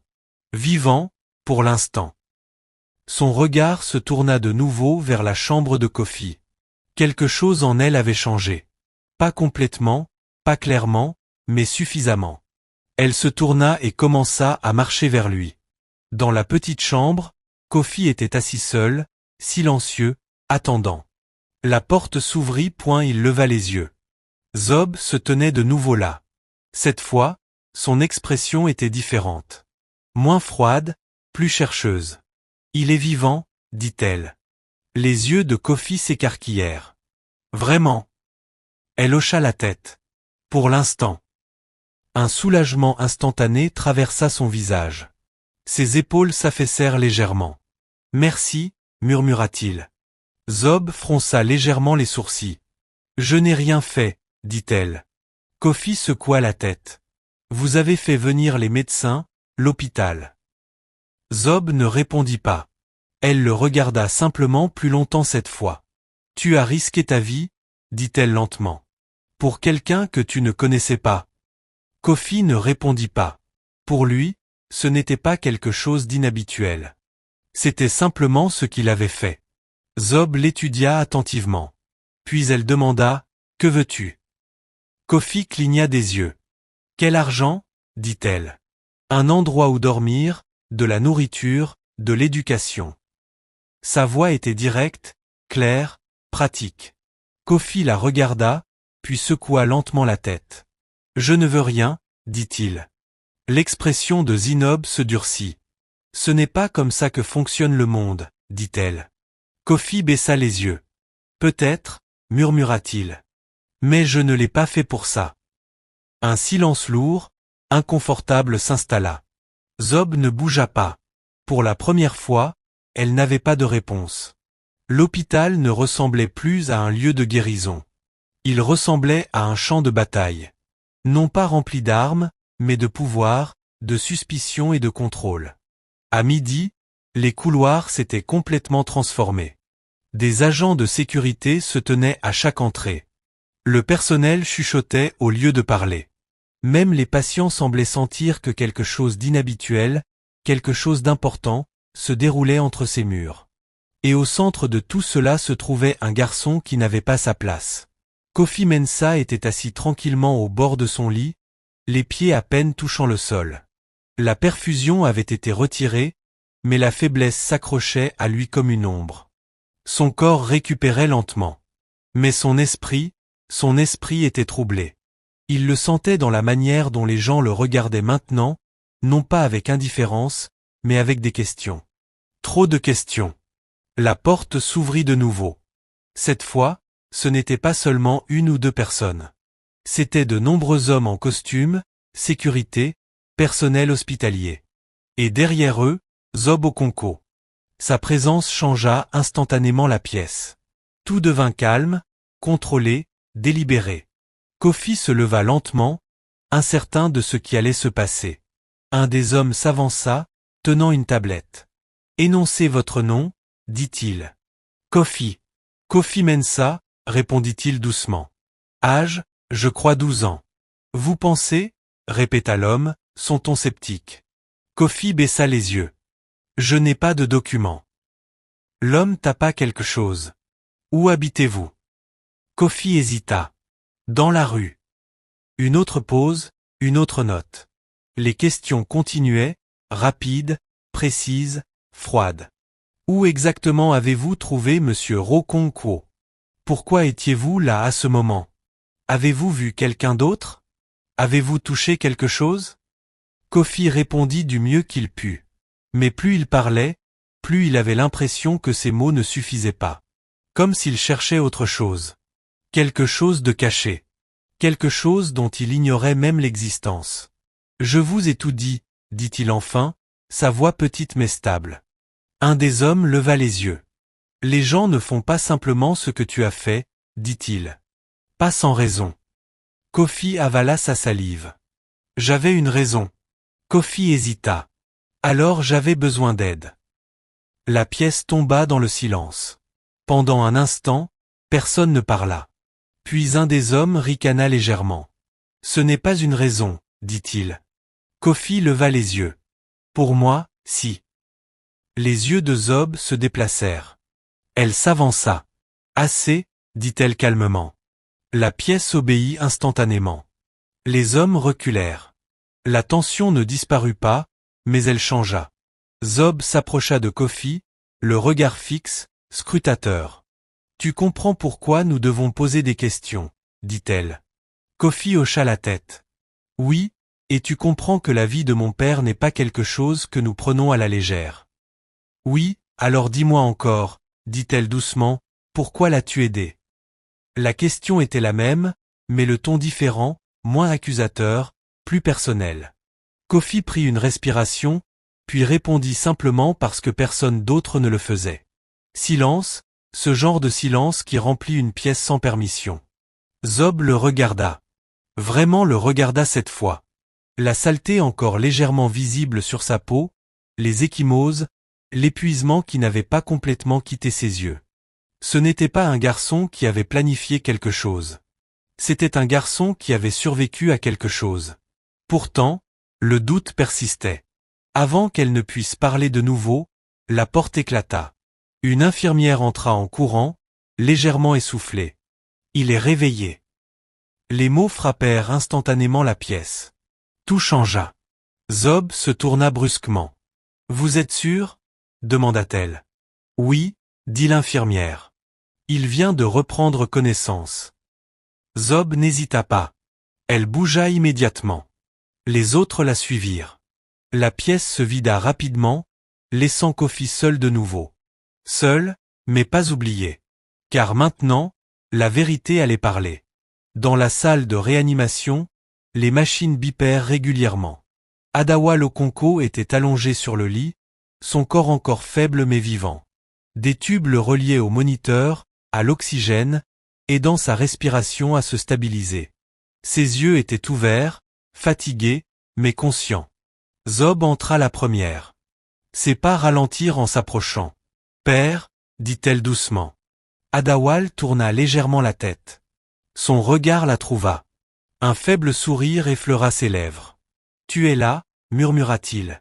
Vivant, pour l'instant. Son regard se tourna de nouveau vers la chambre de Kofi. Quelque chose en elle avait changé. Pas complètement, pas clairement, mais suffisamment. Elle se tourna et commença à marcher vers lui. Dans la petite chambre, Kofi était assis seul, silencieux, attendant. La porte s'ouvrit point il leva les yeux. Zob se tenait de nouveau là. Cette fois, son expression était différente. Moins froide, plus chercheuse. « Il est vivant » dit-elle. Les yeux de Kofi s'écarquillèrent. « Vraiment ?» Elle hocha la tête. « Pour l'instant. » Un soulagement instantané traversa son visage. Ses épaules s'affaissèrent légèrement. « Merci, » murmura-t-il. Zob fronça légèrement les sourcils. « Je n'ai rien fait, » dit-elle. Kofi secoua la tête. « Vous avez fait venir les médecins, l'hôpital. » Zob ne répondit pas. Elle le regarda simplement plus longtemps cette fois. Tu as risqué ta vie, dit-elle lentement. Pour quelqu'un que tu ne connaissais pas. Kofi ne répondit pas. Pour lui, ce n'était pas quelque chose d'inhabituel. C'était simplement ce qu'il avait fait. Zob l'étudia attentivement. Puis elle demanda, « Que veux-tu » Kofi cligna des yeux. « Quel argent » dit-elle. « Un endroit où dormir, de la nourriture, de l'éducation. » Sa voix était directe, claire, pratique. Kofi la regarda, puis secoua lentement la tête. « Je ne veux rien, » dit-il. L'expression de Zinob se durcit. « Ce n'est pas comme ça que fonctionne le monde, » dit-elle. Kofi baissa les yeux. « Peut-être, » murmura-t-il. « Mais je ne l'ai pas fait pour ça. » Un silence lourd, inconfortable s'installa. Zob ne bougea pas. Pour la première fois, elle n'avait pas de réponse. L'hôpital ne ressemblait plus à un lieu de guérison. Il ressemblait à un champ de bataille. Non pas rempli d'armes, mais de pouvoir, de suspicion et de contrôle. À midi, les couloirs s'étaient complètement transformés. Des agents de sécurité se tenaient à chaque entrée. Le personnel chuchotait au lieu de parler. Même les patients semblaient sentir que quelque chose d'inhabituel, quelque chose d'important, se déroulait entre ces murs. Et au centre de tout cela se trouvait un garçon qui n'avait pas sa place. Kofi Mensah était assis tranquillement au bord de son lit, les pieds à peine touchant le sol. La perfusion avait été retirée, mais la faiblesse s'accrochait à lui comme une ombre. Son corps récupérait lentement. Mais son esprit était troublé. Il le sentait dans la manière dont les gens le regardaient maintenant, non pas avec indifférence, mais avec des questions. Trop de questions. La porte s'ouvrit de nouveau. Cette fois, ce n'était pas seulement une ou deux personnes. C'étaient de nombreux hommes en costume, sécurité, personnel hospitalier. Et derrière eux, Zob Okonkwo. Sa présence changea instantanément la pièce. Tout devint calme, contrôlé, délibéré. Kofi se leva lentement, incertain de ce qui allait se passer. Un des hommes s'avança, tenant une tablette. « Énoncez votre nom » dit-il. « Kofi. »« Kofi Mensah » répondit-il doucement. « Âge, je crois 12 ans. »« Vous pensez » répéta l'homme, son ton sceptique. Kofi baissa les yeux. « Je n'ai pas de documents. » L'homme tapa quelque chose. « Où habitez-vous » Kofi hésita. « Dans la rue. » Une autre pause, une autre note. Les questions continuaient, rapides, précises, froides. « Où exactement avez-vous trouvé Monsieur Okonkwo ? Pourquoi étiez-vous là à ce moment ? Avez-vous vu quelqu'un d'autre ? Avez-vous touché quelque chose ?» Kofi répondit du mieux qu'il put. Mais plus il parlait, plus il avait l'impression que ses mots ne suffisaient pas. Comme s'il cherchait autre chose. Quelque chose de caché. Quelque chose dont il ignorait même l'existence. « Je vous ai tout dit, » dit-il enfin, sa voix petite mais stable. Un des hommes leva les yeux. « Les gens ne font pas simplement ce que tu as fait, » dit-il. « Pas sans raison. » Kofi avala sa salive. « J'avais une raison. » Kofi hésita. « Alors j'avais besoin d'aide. » La pièce tomba dans le silence. Pendant un instant, personne ne parla. Puis un des hommes ricana légèrement. « Ce n'est pas une raison, » dit-il. Kofi leva les yeux. « Pour moi, si. » Les yeux de Zob se déplacèrent. Elle s'avança. « Assez, » dit-elle calmement. La pièce obéit instantanément. Les hommes reculèrent. La tension ne disparut pas, mais elle changea. Zob s'approcha de Kofi, le regard fixe, scrutateur. « Tu comprends pourquoi nous devons poser des questions, » dit-elle. Kofi hocha la tête. « Oui, et tu comprends que la vie de mon père n'est pas quelque chose que nous prenons à la légère. »« Oui, alors dis-moi encore, » dit-elle doucement, « pourquoi l'as-tu aidé ?» La question était la même, mais le ton différent, moins accusateur, plus personnel. Kofi prit une respiration, puis répondit simplement parce que personne d'autre ne le faisait. Silence, ce genre de silence qui remplit une pièce sans permission. Zob le regarda. Vraiment le regarda cette fois. La saleté encore légèrement visible sur sa peau, les ecchymoses, l'épuisement qui n'avait pas complètement quitté ses yeux. Ce n'était pas un garçon qui avait planifié quelque chose. C'était un garçon qui avait survécu à quelque chose. Pourtant, le doute persistait. Avant qu'elle ne puisse parler de nouveau, la porte éclata. Une infirmière entra en courant, légèrement essoufflée. Il est réveillé. Les mots frappèrent instantanément la pièce. Tout changea. Zob se tourna brusquement. « Vous êtes sûr ? demanda-t-elle. « Oui, dit l'infirmière. Il vient de reprendre connaissance. » Zob n'hésita pas. Elle bougea immédiatement. Les autres la suivirent. La pièce se vida rapidement, laissant Kofi seul de nouveau. Seul, mais pas oublié. Car maintenant, la vérité allait parler. Dans la salle de réanimation, les machines bipèrent régulièrement. Adawal Okonkwo était allongé sur le lit, son corps encore faible mais vivant. Des tubes le reliaient au moniteur, à l'oxygène, aidant sa respiration à se stabiliser. Ses yeux étaient ouverts, fatigués, mais conscients. Zob entra la première. Ses pas ralentirent en s'approchant. « Père » dit-elle doucement. Adawal tourna légèrement la tête. Son regard la trouva. Un faible sourire effleura ses lèvres. « Tu es là » murmura-t-il.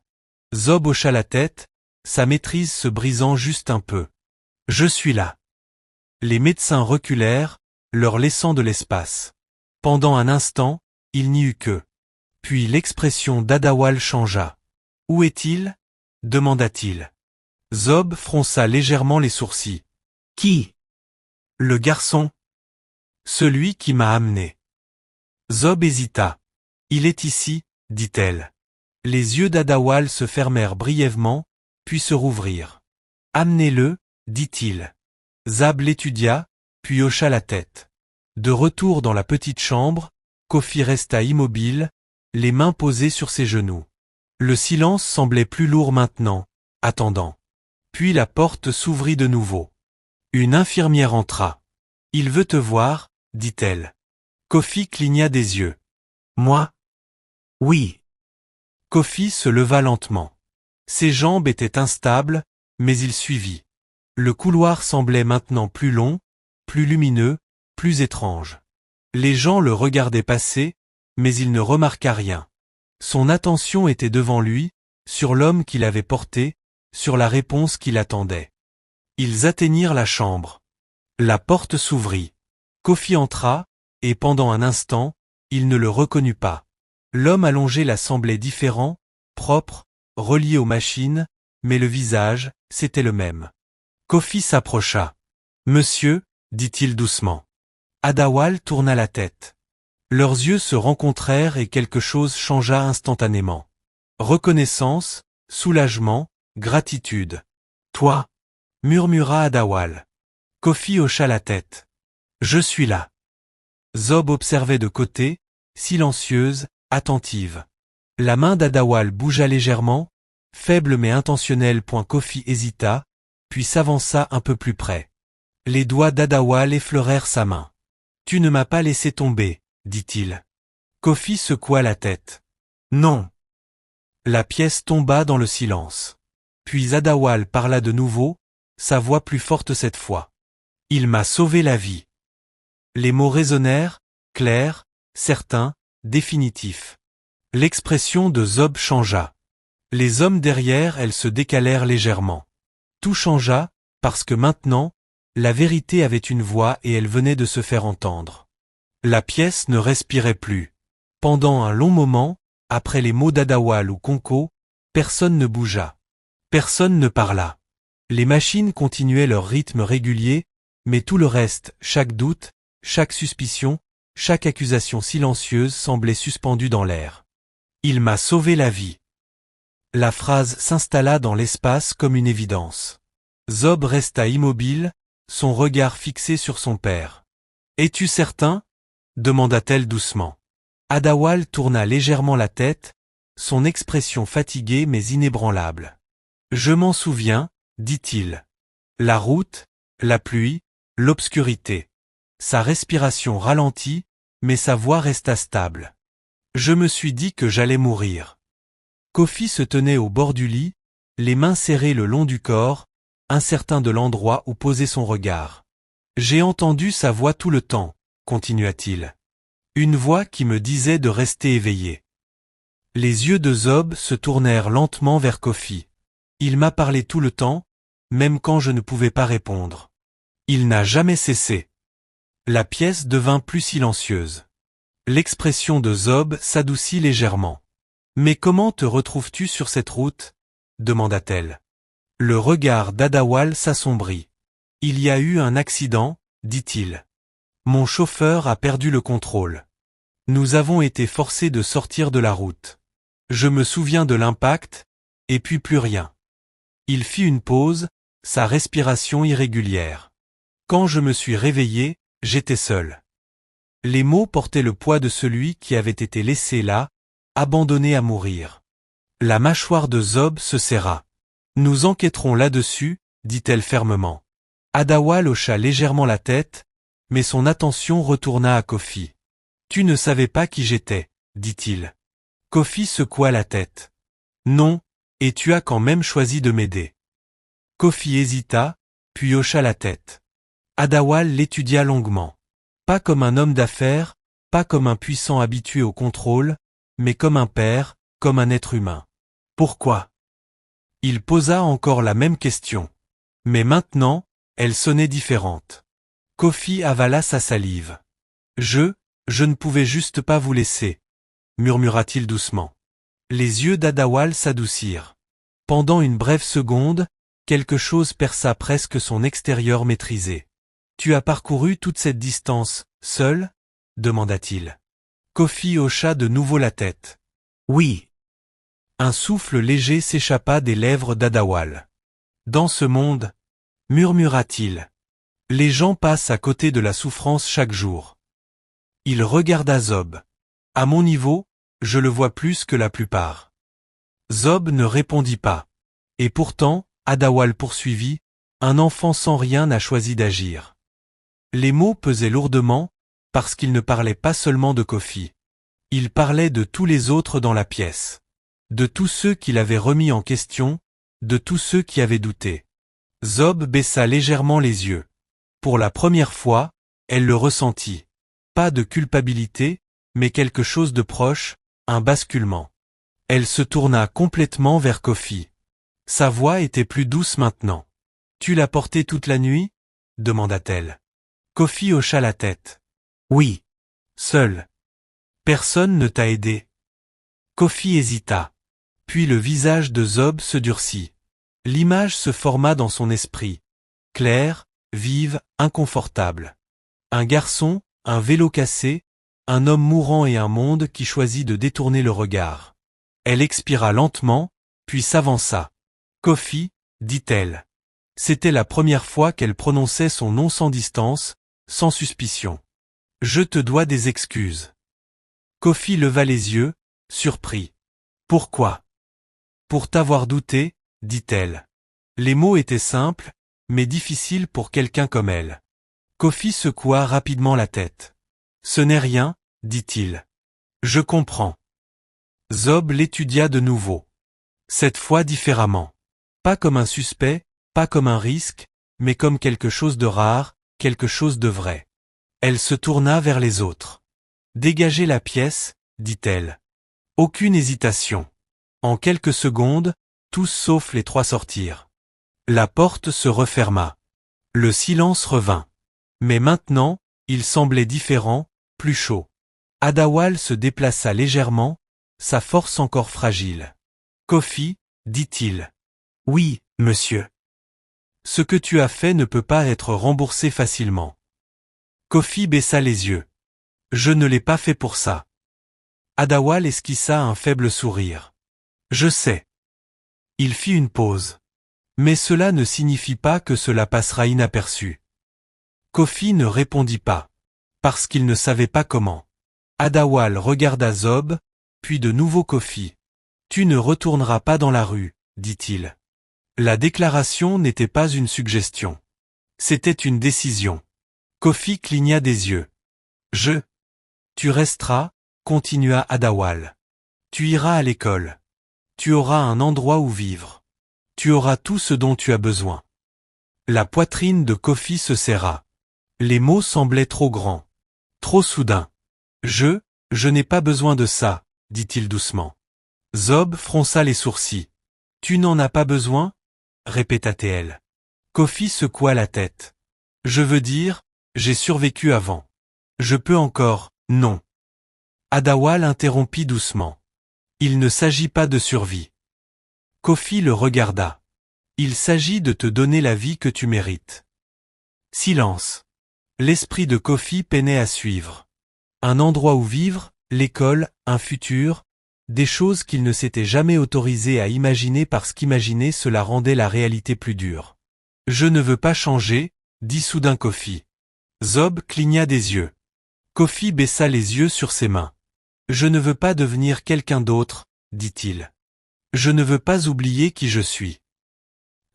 Zob hocha la tête, sa maîtrise se brisant juste un peu. « Je suis là. » Les médecins reculèrent, leur laissant de l'espace. Pendant un instant, il n'y eut que. Puis l'expression d'Adawal changea. « Où est-il » demanda-t-il. Zob fronça légèrement les sourcils. « Qui ?»« Le garçon. Celui qui m'a amené. » Zob hésita. « Il est ici, dit-elle. » Les yeux d'Adawal se fermèrent brièvement, puis se rouvrirent. « Amenez-le, dit-il. » Zab l'étudia, puis hocha la tête. De retour dans la petite chambre, Kofi resta immobile, les mains posées sur ses genoux. Le silence semblait plus lourd maintenant, attendant. Puis la porte s'ouvrit de nouveau. Une infirmière entra. « Il veut te voir, dit-elle. » Kofi cligna des yeux. « Moi ? » ?»« Oui. » Kofi se leva lentement. Ses jambes étaient instables, mais il suivit. Le couloir semblait maintenant plus long, plus lumineux, plus étrange. Les gens le regardaient passer, mais il ne remarqua rien. Son attention était devant lui, sur l'homme qu'il avait porté, sur la réponse qu'il attendait. Ils atteignirent la chambre. La porte s'ouvrit. Kofi entra, et pendant un instant, il ne le reconnut pas. L'homme allongé la semblait différent, propre, relié aux machines, mais le visage, c'était le même. Kofi s'approcha. « Monsieur » dit-il doucement. Adawal tourna la tête. Leurs yeux se rencontrèrent et quelque chose changea instantanément. Reconnaissance, soulagement, gratitude. « Toi » murmura Adawal. Kofi hocha la tête. « Je suis là. » Zob observait de côté, silencieuse, attentive. La main d'Adawal bougea légèrement, faible mais intentionnelle. Kofi hésita, puis s'avança un peu plus près. Les doigts d'Adawal effleurèrent sa main. « Tu ne m'as pas laissé tomber, » dit-il. Kofi secoua la tête. « Non. » La pièce tomba dans le silence. Puis Adawal parla de nouveau, sa voix plus forte cette fois. « Il m'a sauvé la vie. » Les mots résonnèrent, clairs, certains, définitifs. L'expression de Zob changea. Les hommes derrière elle se décalèrent légèrement. Tout changea, parce que maintenant, la vérité avait une voix et elle venait de se faire entendre. La pièce ne respirait plus. Pendant un long moment, après les mots d'Adawal ou Okonkwo, personne ne bougea. Personne ne parla. Les machines continuaient leur rythme régulier, mais tout le reste, chaque doute, chaque suspicion, chaque accusation silencieuse semblait suspendue dans l'air. « Il m'a sauvé la vie. » La phrase s'installa dans l'espace comme une évidence. Zob resta immobile, son regard fixé sur son père. « Es-tu certain ?» demanda-t-elle doucement. Adawal tourna légèrement la tête, son expression fatiguée mais inébranlable. « Je m'en souviens, » dit-il. La route, la pluie, l'obscurité. Sa respiration ralentit, mais sa voix resta stable. Je me suis dit que j'allais mourir. Kofi se tenait au bord du lit, les mains serrées le long du corps, incertain de l'endroit où poser son regard. J'ai entendu sa voix tout le temps, continua-t-il. Une voix qui me disait de rester éveillé. Les yeux de Zob se tournèrent lentement vers Kofi. Il m'a parlé tout le temps, même quand je ne pouvais pas répondre. Il n'a jamais cessé. La pièce devint plus silencieuse. L'expression de Zob s'adoucit légèrement. Mais comment te retrouves-tu sur cette route? Demanda-t-elle. Le regard d'Adawal s'assombrit. Il y a eu un accident, dit-il. Mon chauffeur a perdu le contrôle. Nous avons été forcés de sortir de la route. Je me souviens de l'impact, et puis plus rien. Il fit une pause, sa respiration irrégulière. Quand je me suis réveillé, j'étais seul. Les mots portaient le poids de celui qui avait été laissé là, abandonné à mourir. La mâchoire de Zob se serra. Nous enquêterons là-dessus, dit-elle fermement. Adawal hocha légèrement la tête, mais son attention retourna à Kofi. Tu ne savais pas qui j'étais, dit-il. Kofi secoua la tête. Non, et tu as quand même choisi de m'aider. Kofi hésita, puis hocha la tête. Adawal l'étudia longuement. Pas comme un homme d'affaires, pas comme un puissant habitué au contrôle, mais comme un père, comme un être humain. Pourquoi? Il posa encore la même question. Mais maintenant, elle sonnait différente. Kofi avala sa salive. Je ne pouvais juste pas vous laisser, murmura-t-il doucement. Les yeux d'Adawal s'adoucirent. Pendant une brève seconde, quelque chose perça presque son extérieur maîtrisé. Tu as parcouru toute cette distance, seul? Demanda-t-il. Kofi hocha de nouveau la tête. Oui. Un souffle léger s'échappa des lèvres d'Adawal. Dans ce monde, murmura-t-il, les gens passent à côté de la souffrance chaque jour. Il regarda Zob. À mon niveau, je le vois plus que la plupart. Zob ne répondit pas. Et pourtant, Adawal poursuivit, un enfant sans rien n'a choisi d'agir. Les mots pesaient lourdement, parce qu'il ne parlait pas seulement de Kofi. Il parlait de tous les autres dans la pièce. De tous ceux qui l'avaient remis en question, de tous ceux qui avaient douté. Zob baissa légèrement les yeux. Pour la première fois, elle le ressentit. Pas de culpabilité, mais quelque chose de proche, un basculement. Elle se tourna complètement vers Kofi. Sa voix était plus douce maintenant. Tu l'as porté toute la nuit? Demanda-t-elle. Kofi hocha la tête. Oui. Seul. Personne ne t'a aidé. Kofi hésita. Puis le visage de Zob se durcit. L'image se forma dans son esprit. Claire, vive, inconfortable. Un garçon, un vélo cassé, un homme mourant et un monde qui choisit de détourner le regard. Elle expira lentement, puis s'avança. Kofi, dit-elle. C'était la première fois qu'elle prononçait son nom sans distance, sans suspicion. Je te dois des excuses. Kofi leva les yeux, surpris. Pourquoi? Pour t'avoir douté, dit-elle. Les mots étaient simples, mais difficiles pour quelqu'un comme elle. Kofi secoua rapidement la tête. Ce n'est rien, dit-il. Je comprends. Zob l'étudia de nouveau. Cette fois différemment. Pas comme un suspect, pas comme un risque, mais comme quelque chose de rare, quelque chose de vrai. Elle se tourna vers les autres. Dégagez la pièce, dit-elle. Aucune hésitation. En quelques secondes, tous sauf les trois sortirent. La porte se referma. Le silence revint. Mais maintenant, il semblait différent, plus chaud. Adawal se déplaça légèrement, sa force encore fragile. Kofi, dit-il. Oui, monsieur. Ce que tu as fait ne peut pas être remboursé facilement. Kofi baissa les yeux. Je ne l'ai pas fait pour ça. Adawal esquissa un faible sourire. Je sais. Il fit une pause. Mais cela ne signifie pas que cela passera inaperçu. Kofi ne répondit pas. Parce qu'il ne savait pas comment. Adawal regarda Zob, puis de nouveau Kofi. Tu ne retourneras pas dans la rue, dit-il. La déclaration n'était pas une suggestion. C'était une décision. Kofi cligna des yeux. Tu resteras, continua Adawal. Tu iras à l'école. Tu auras un endroit où vivre. Tu auras tout ce dont tu as besoin. La poitrine de Kofi se serra. Les mots semblaient trop grands. Trop soudains. Je n'ai pas besoin de ça, dit-il doucement. Zob fronça les sourcils. Tu n'en as pas besoin? Répéta-t-elle. Kofi secoua la tête. Je veux dire, j'ai survécu avant. Je peux encore, non. Adawal interrompit doucement. Il ne s'agit pas de survie. Kofi le regarda. Il s'agit de te donner la vie que tu mérites. Silence. L'esprit de Kofi peinait à suivre. Un endroit où vivre, l'école, un futur, des choses qu'il ne s'était jamais autorisé à imaginer parce qu'imaginer cela rendait la réalité plus dure. Je ne veux pas changer, dit soudain Kofi. Zob cligna des yeux. Kofi baissa les yeux sur ses mains. Je ne veux pas devenir quelqu'un d'autre, dit-il. Je ne veux pas oublier qui je suis.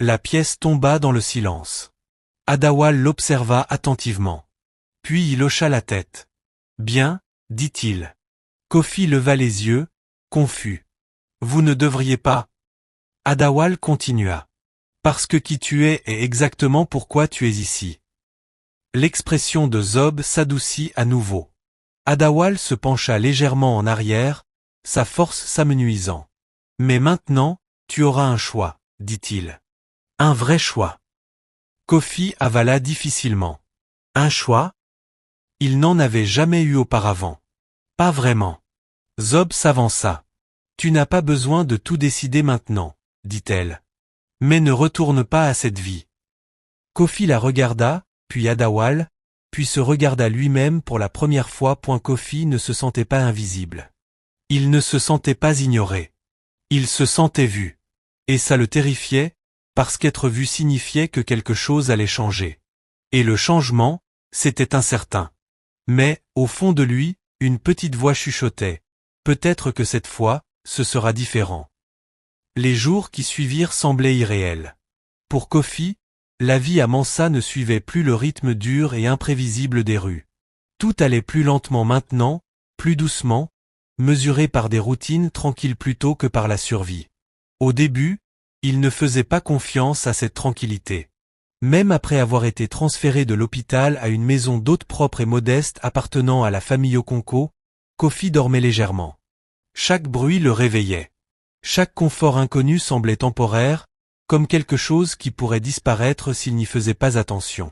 La pièce tomba dans le silence. Adawal l'observa attentivement. Puis il hocha la tête. Bien, dit-il. Kofi leva les yeux, confus. Vous ne devriez pas. Adawal continua. Parce que qui tu es est exactement pourquoi tu es ici. L'expression de Zob s'adoucit à nouveau. Adawal se pencha légèrement en arrière, sa force s'amenuisant. Mais maintenant, tu auras un choix, dit-il. Un vrai choix. Kofi avala difficilement. Un choix? Il n'en avait jamais eu auparavant. Pas vraiment. Zob s'avança. Tu n'as pas besoin de tout décider maintenant, dit-elle. Mais ne retourne pas à cette vie. Kofi la regarda, puis Adawal, puis se regarda lui-même pour la première fois. Kofi ne se sentait pas invisible. Il ne se sentait pas ignoré. Il se sentait vu. Et ça le terrifiait, parce qu'être vu signifiait que quelque chose allait changer. Et le changement, c'était incertain. Mais, au fond de lui, une petite voix chuchotait. Peut-être que cette fois, ce sera différent. Les jours qui suivirent semblaient irréels. Pour Kofi, la vie à Mansa ne suivait plus le rythme dur et imprévisible des rues. Tout allait plus lentement maintenant, plus doucement, mesuré par des routines tranquilles plutôt que par la survie. Au début, il ne faisait pas confiance à cette tranquillité. Même après avoir été transféré de l'hôpital à une maison d'hôte propre et modeste appartenant à la famille Okonko, Kofi dormait légèrement. Chaque bruit le réveillait. Chaque confort inconnu semblait temporaire, comme quelque chose qui pourrait disparaître s'il n'y faisait pas attention.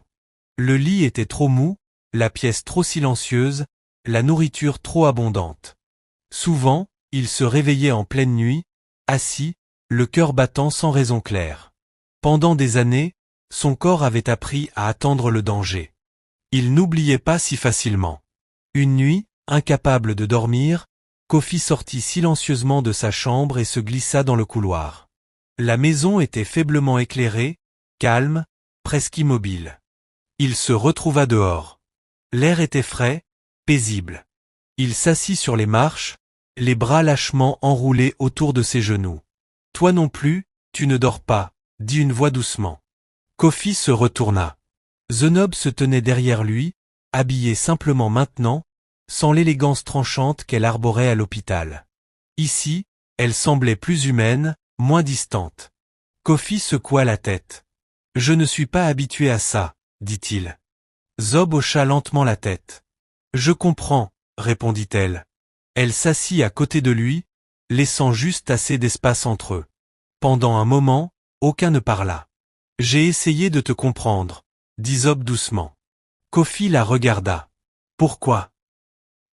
Le lit était trop mou, la pièce trop silencieuse, la nourriture trop abondante. Souvent, il se réveillait en pleine nuit, assis, le cœur battant sans raison claire. Pendant des années, son corps avait appris à attendre le danger. Il n'oubliait pas si facilement. Une nuit, incapable de dormir, Kofi sortit silencieusement de sa chambre et se glissa dans le couloir. La maison était faiblement éclairée, calme, presque immobile. Il se retrouva dehors. L'air était frais, paisible. Il s'assit sur les marches, les bras lâchement enroulés autour de ses genoux. « Toi non plus, tu ne dors pas », dit une voix doucement. Kofi se retourna. Zenob se tenait derrière lui, habillée simplement maintenant, sans l'élégance tranchante qu'elle arborait à l'hôpital. Ici, elle semblait plus humaine, moins distante. Kofi secoua la tête. « Je ne suis pas habitué à ça, » dit-il. Zob hocha lentement la tête. « Je comprends, » répondit-elle. Elle s'assit à côté de lui, laissant juste assez d'espace entre eux. Pendant un moment, aucun ne parla. « J'ai essayé de te comprendre, » dit Zob doucement. Kofi la regarda. « Pourquoi ? »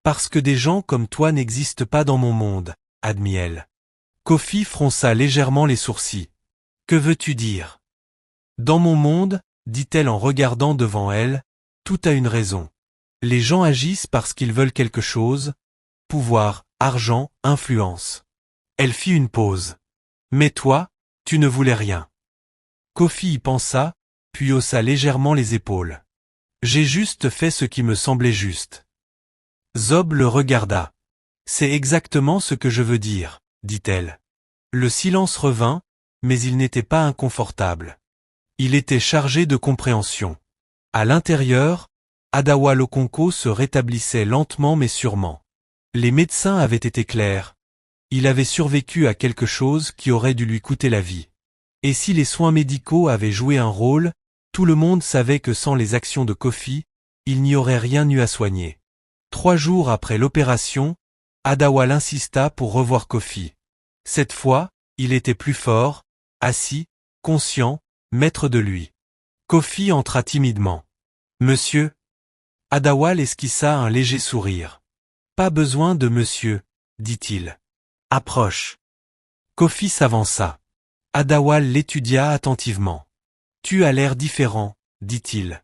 « Parce que des gens comme toi n'existent pas dans mon monde, » admit-elle. Kofi fronça légèrement les sourcils. « Que veux-tu dire ? » « Dans mon monde, » dit-elle en regardant devant elle, « tout a une raison. Les gens agissent parce qu'ils veulent quelque chose, pouvoir, argent, influence. » Elle fit une pause. « Mais toi, tu ne voulais rien. » Kofi y pensa, puis haussa légèrement les épaules. « J'ai juste fait ce qui me semblait juste. » Zob le regarda. « C'est exactement ce que je veux dire, » dit-elle. Le silence revint, mais il n'était pas inconfortable. Il était chargé de compréhension. À l'intérieur, Adawal Okonko se rétablissait lentement mais sûrement. Les médecins avaient été clairs. Il avait survécu à quelque chose qui aurait dû lui coûter la vie. Et si les soins médicaux avaient joué un rôle, tout le monde savait que sans les actions de Kofi, il n'y aurait rien eu à soigner. 3 jours après l'opération, Adawal insista pour revoir Kofi. Cette fois, il était plus fort, assis, conscient, maître de lui. Kofi entra timidement. « Monsieur ?» Adawal esquissa un léger sourire. « Pas besoin de monsieur, » dit-il. « Approche. » Kofi s'avança. Adawal l'étudia attentivement. « Tu as l'air différent, » dit-il.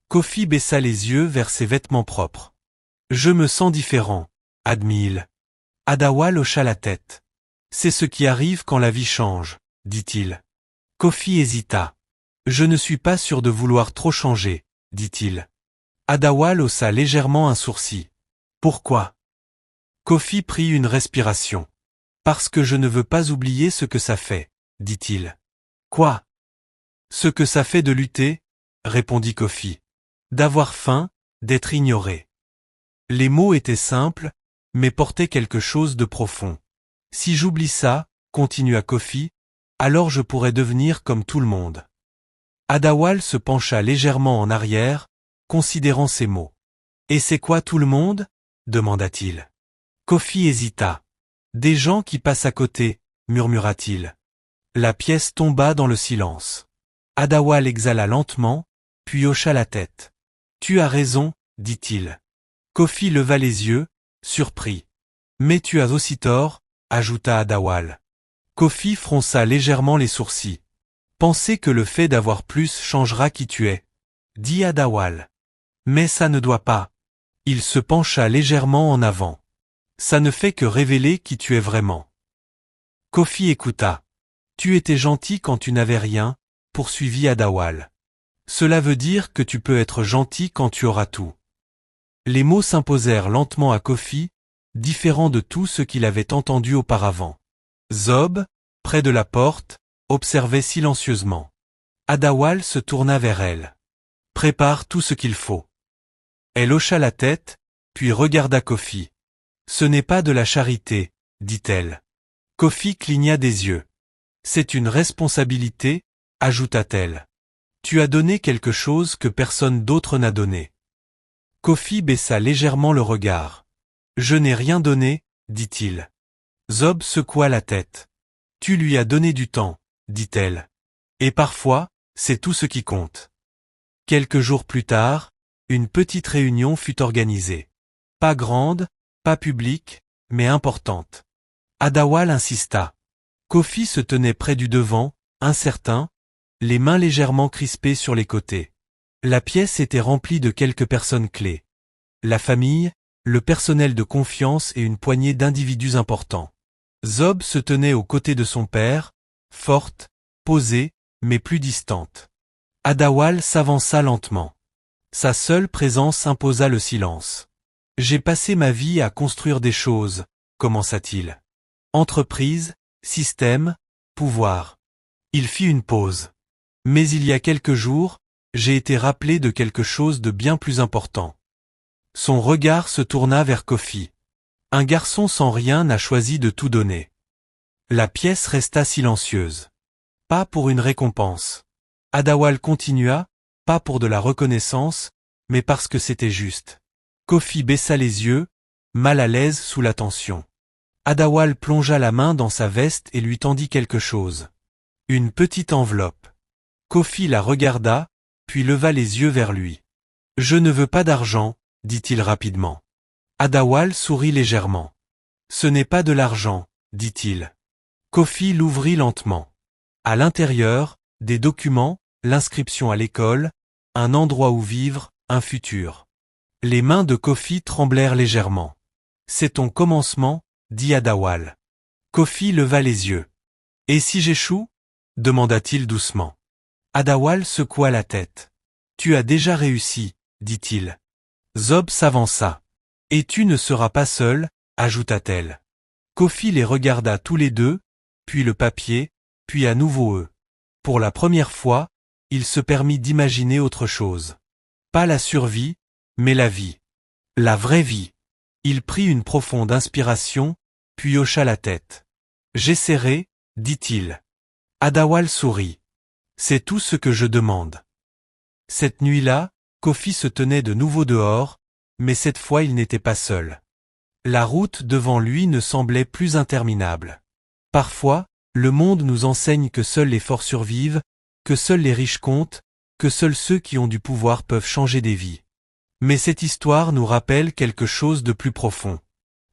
Kofi baissa les yeux vers ses vêtements propres. « Je me sens différent, » admit-il. Adawal hocha la tête. « C'est ce qui arrive quand la vie change, » dit-il. Kofi hésita. « Je ne suis pas sûr de vouloir trop changer, » dit-il. Adawal haussa légèrement un sourcil. « Pourquoi ?» Kofi prit une respiration. « Parce que je ne veux pas oublier ce que ça fait, » dit-il. « Quoi ? » « Ce que ça fait de lutter, » répondit Kofi. « D'avoir faim, d'être ignoré. » Les mots étaient simples, mais portaient quelque chose de profond. « Si j'oublie ça, » continua Kofi, « alors je pourrais devenir comme tout le monde. » Adawal se pencha légèrement en arrière, considérant ces mots. « Et c'est quoi tout le monde ?» demanda-t-il. Kofi hésita. « Des gens qui passent à côté, » murmura-t-il. La pièce tomba dans le silence. Adawal exhala lentement, puis hocha la tête. « Tu as raison, » dit-il. Kofi leva les yeux, surpris. « Mais tu as aussi tort, » ajouta Adawal. Kofi fronça légèrement les sourcils. « Penser que le fait d'avoir plus changera qui tu es, » dit Adawal. « Mais ça ne doit pas. » Il se pencha légèrement en avant. « Ça ne fait que révéler qui tu es vraiment. » Kofi écouta. « Tu étais gentil quand tu n'avais rien, » poursuivit Adawal. « Cela veut dire que tu peux être gentil quand tu auras tout. » Les mots s'imposèrent lentement à Kofi, différents de tout ce qu'il avait entendu auparavant. Zob, près de la porte, observait silencieusement. Adawal se tourna vers elle. « Prépare tout ce qu'il faut. » Elle hocha la tête, puis regarda Kofi. « Ce n'est pas de la charité, » dit-elle. Kofi cligna des yeux. « C'est une responsabilité, » ajouta-t-elle. « Tu as donné quelque chose que personne d'autre n'a donné. » Kofi baissa légèrement le regard. « Je n'ai rien donné, » dit-il. Zob secoua la tête. « Tu lui as donné du temps, » dit-elle. « Et parfois, c'est tout ce qui compte. » Quelques jours plus tard, une petite réunion fut organisée. Pas grande, pas publique, mais importante. Adawal insista. Kofi se tenait près du devant, incertain, les mains légèrement crispées sur les côtés. La pièce était remplie de quelques personnes clés. La famille, le personnel de confiance et une poignée d'individus importants. Zob se tenait aux côtés de son père, forte, posée, mais plus distante. Adawal s'avança lentement. Sa seule présence imposa le silence. « J'ai passé ma vie à construire des choses, » commença-t-il. « Entreprise, système, pouvoir. » Il fit une pause. « Mais il y a quelques jours, j'ai été rappelé de quelque chose de bien plus important. » Son regard se tourna vers Kofi. Un garçon sans rien n'a choisi de tout donner. La pièce resta silencieuse. Pas pour une récompense. Adawal continua, pas pour de la reconnaissance, mais parce que c'était juste. Kofi baissa les yeux, mal à l'aise sous la tension. Adawal plongea la main dans sa veste et lui tendit quelque chose. Une petite enveloppe. Kofi la regarda, puis leva les yeux vers lui. « Je ne veux pas d'argent, » dit-il rapidement. Adawal sourit légèrement. « Ce n'est pas de l'argent, » dit-il. Kofi l'ouvrit lentement. À l'intérieur, des documents, l'inscription à l'école, un endroit où vivre, un futur. Les mains de Kofi tremblèrent légèrement. « C'est ton commencement, » dit Adawal. Kofi leva les yeux. « Et si j'échoue » demanda-t-il doucement. Adawal secoua la tête. « Tu as déjà réussi, » dit-il. Zob s'avança. « Et tu ne seras pas seul, » ajouta-t-elle. Kofi les regarda tous les deux, puis le papier, puis à nouveau eux. Pour la première fois, il se permit d'imaginer autre chose. Pas la survie, mais la vie. La vraie vie. Il prit une profonde inspiration, puis hocha la tête. « J'essaierai, » dit-il. Adawal sourit. C'est tout ce que je demande. Cette nuit-là, Kofi se tenait de nouveau dehors, mais cette fois il n'était pas seul. La route devant lui ne semblait plus interminable. Parfois, le monde nous enseigne que seuls les forts survivent, que seuls les riches comptent, que seuls ceux qui ont du pouvoir peuvent changer des vies. Mais cette histoire nous rappelle quelque chose de plus profond.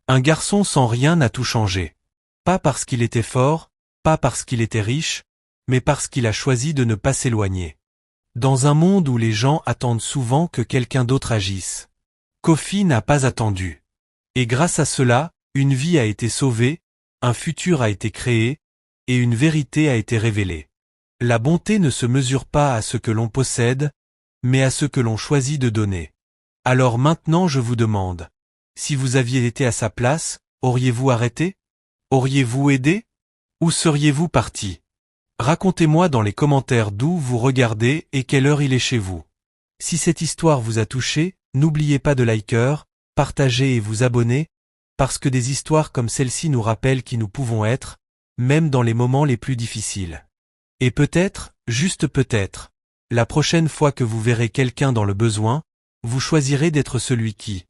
Un garçon sans rien n'a tout changé. Pas parce qu'il était fort, pas parce qu'il était riche, mais parce qu'il a choisi de ne pas s'éloigner. Dans un monde où les gens attendent souvent que quelqu'un d'autre agisse, Kofi n'a pas attendu. Et grâce à cela, une vie a été sauvée, un futur a été créé, et une vérité a été révélée. La bonté ne se mesure pas à ce que l'on possède, mais à ce que l'on choisit de donner. Alors maintenant je vous demande, si vous aviez été à sa place, auriez-vous arrêté? Auriez-vous aidé? Où seriez-vous parti? Racontez-moi dans les commentaires d'où vous regardez et quelle heure il est chez vous. Si cette histoire vous a touché, n'oubliez pas de liker, partager et vous abonner, parce que des histoires comme celle-ci nous rappellent qui nous pouvons être, même dans les moments les plus difficiles. Et peut-être, juste peut-être, la prochaine fois que vous verrez quelqu'un dans le besoin, vous choisirez d'être celui qui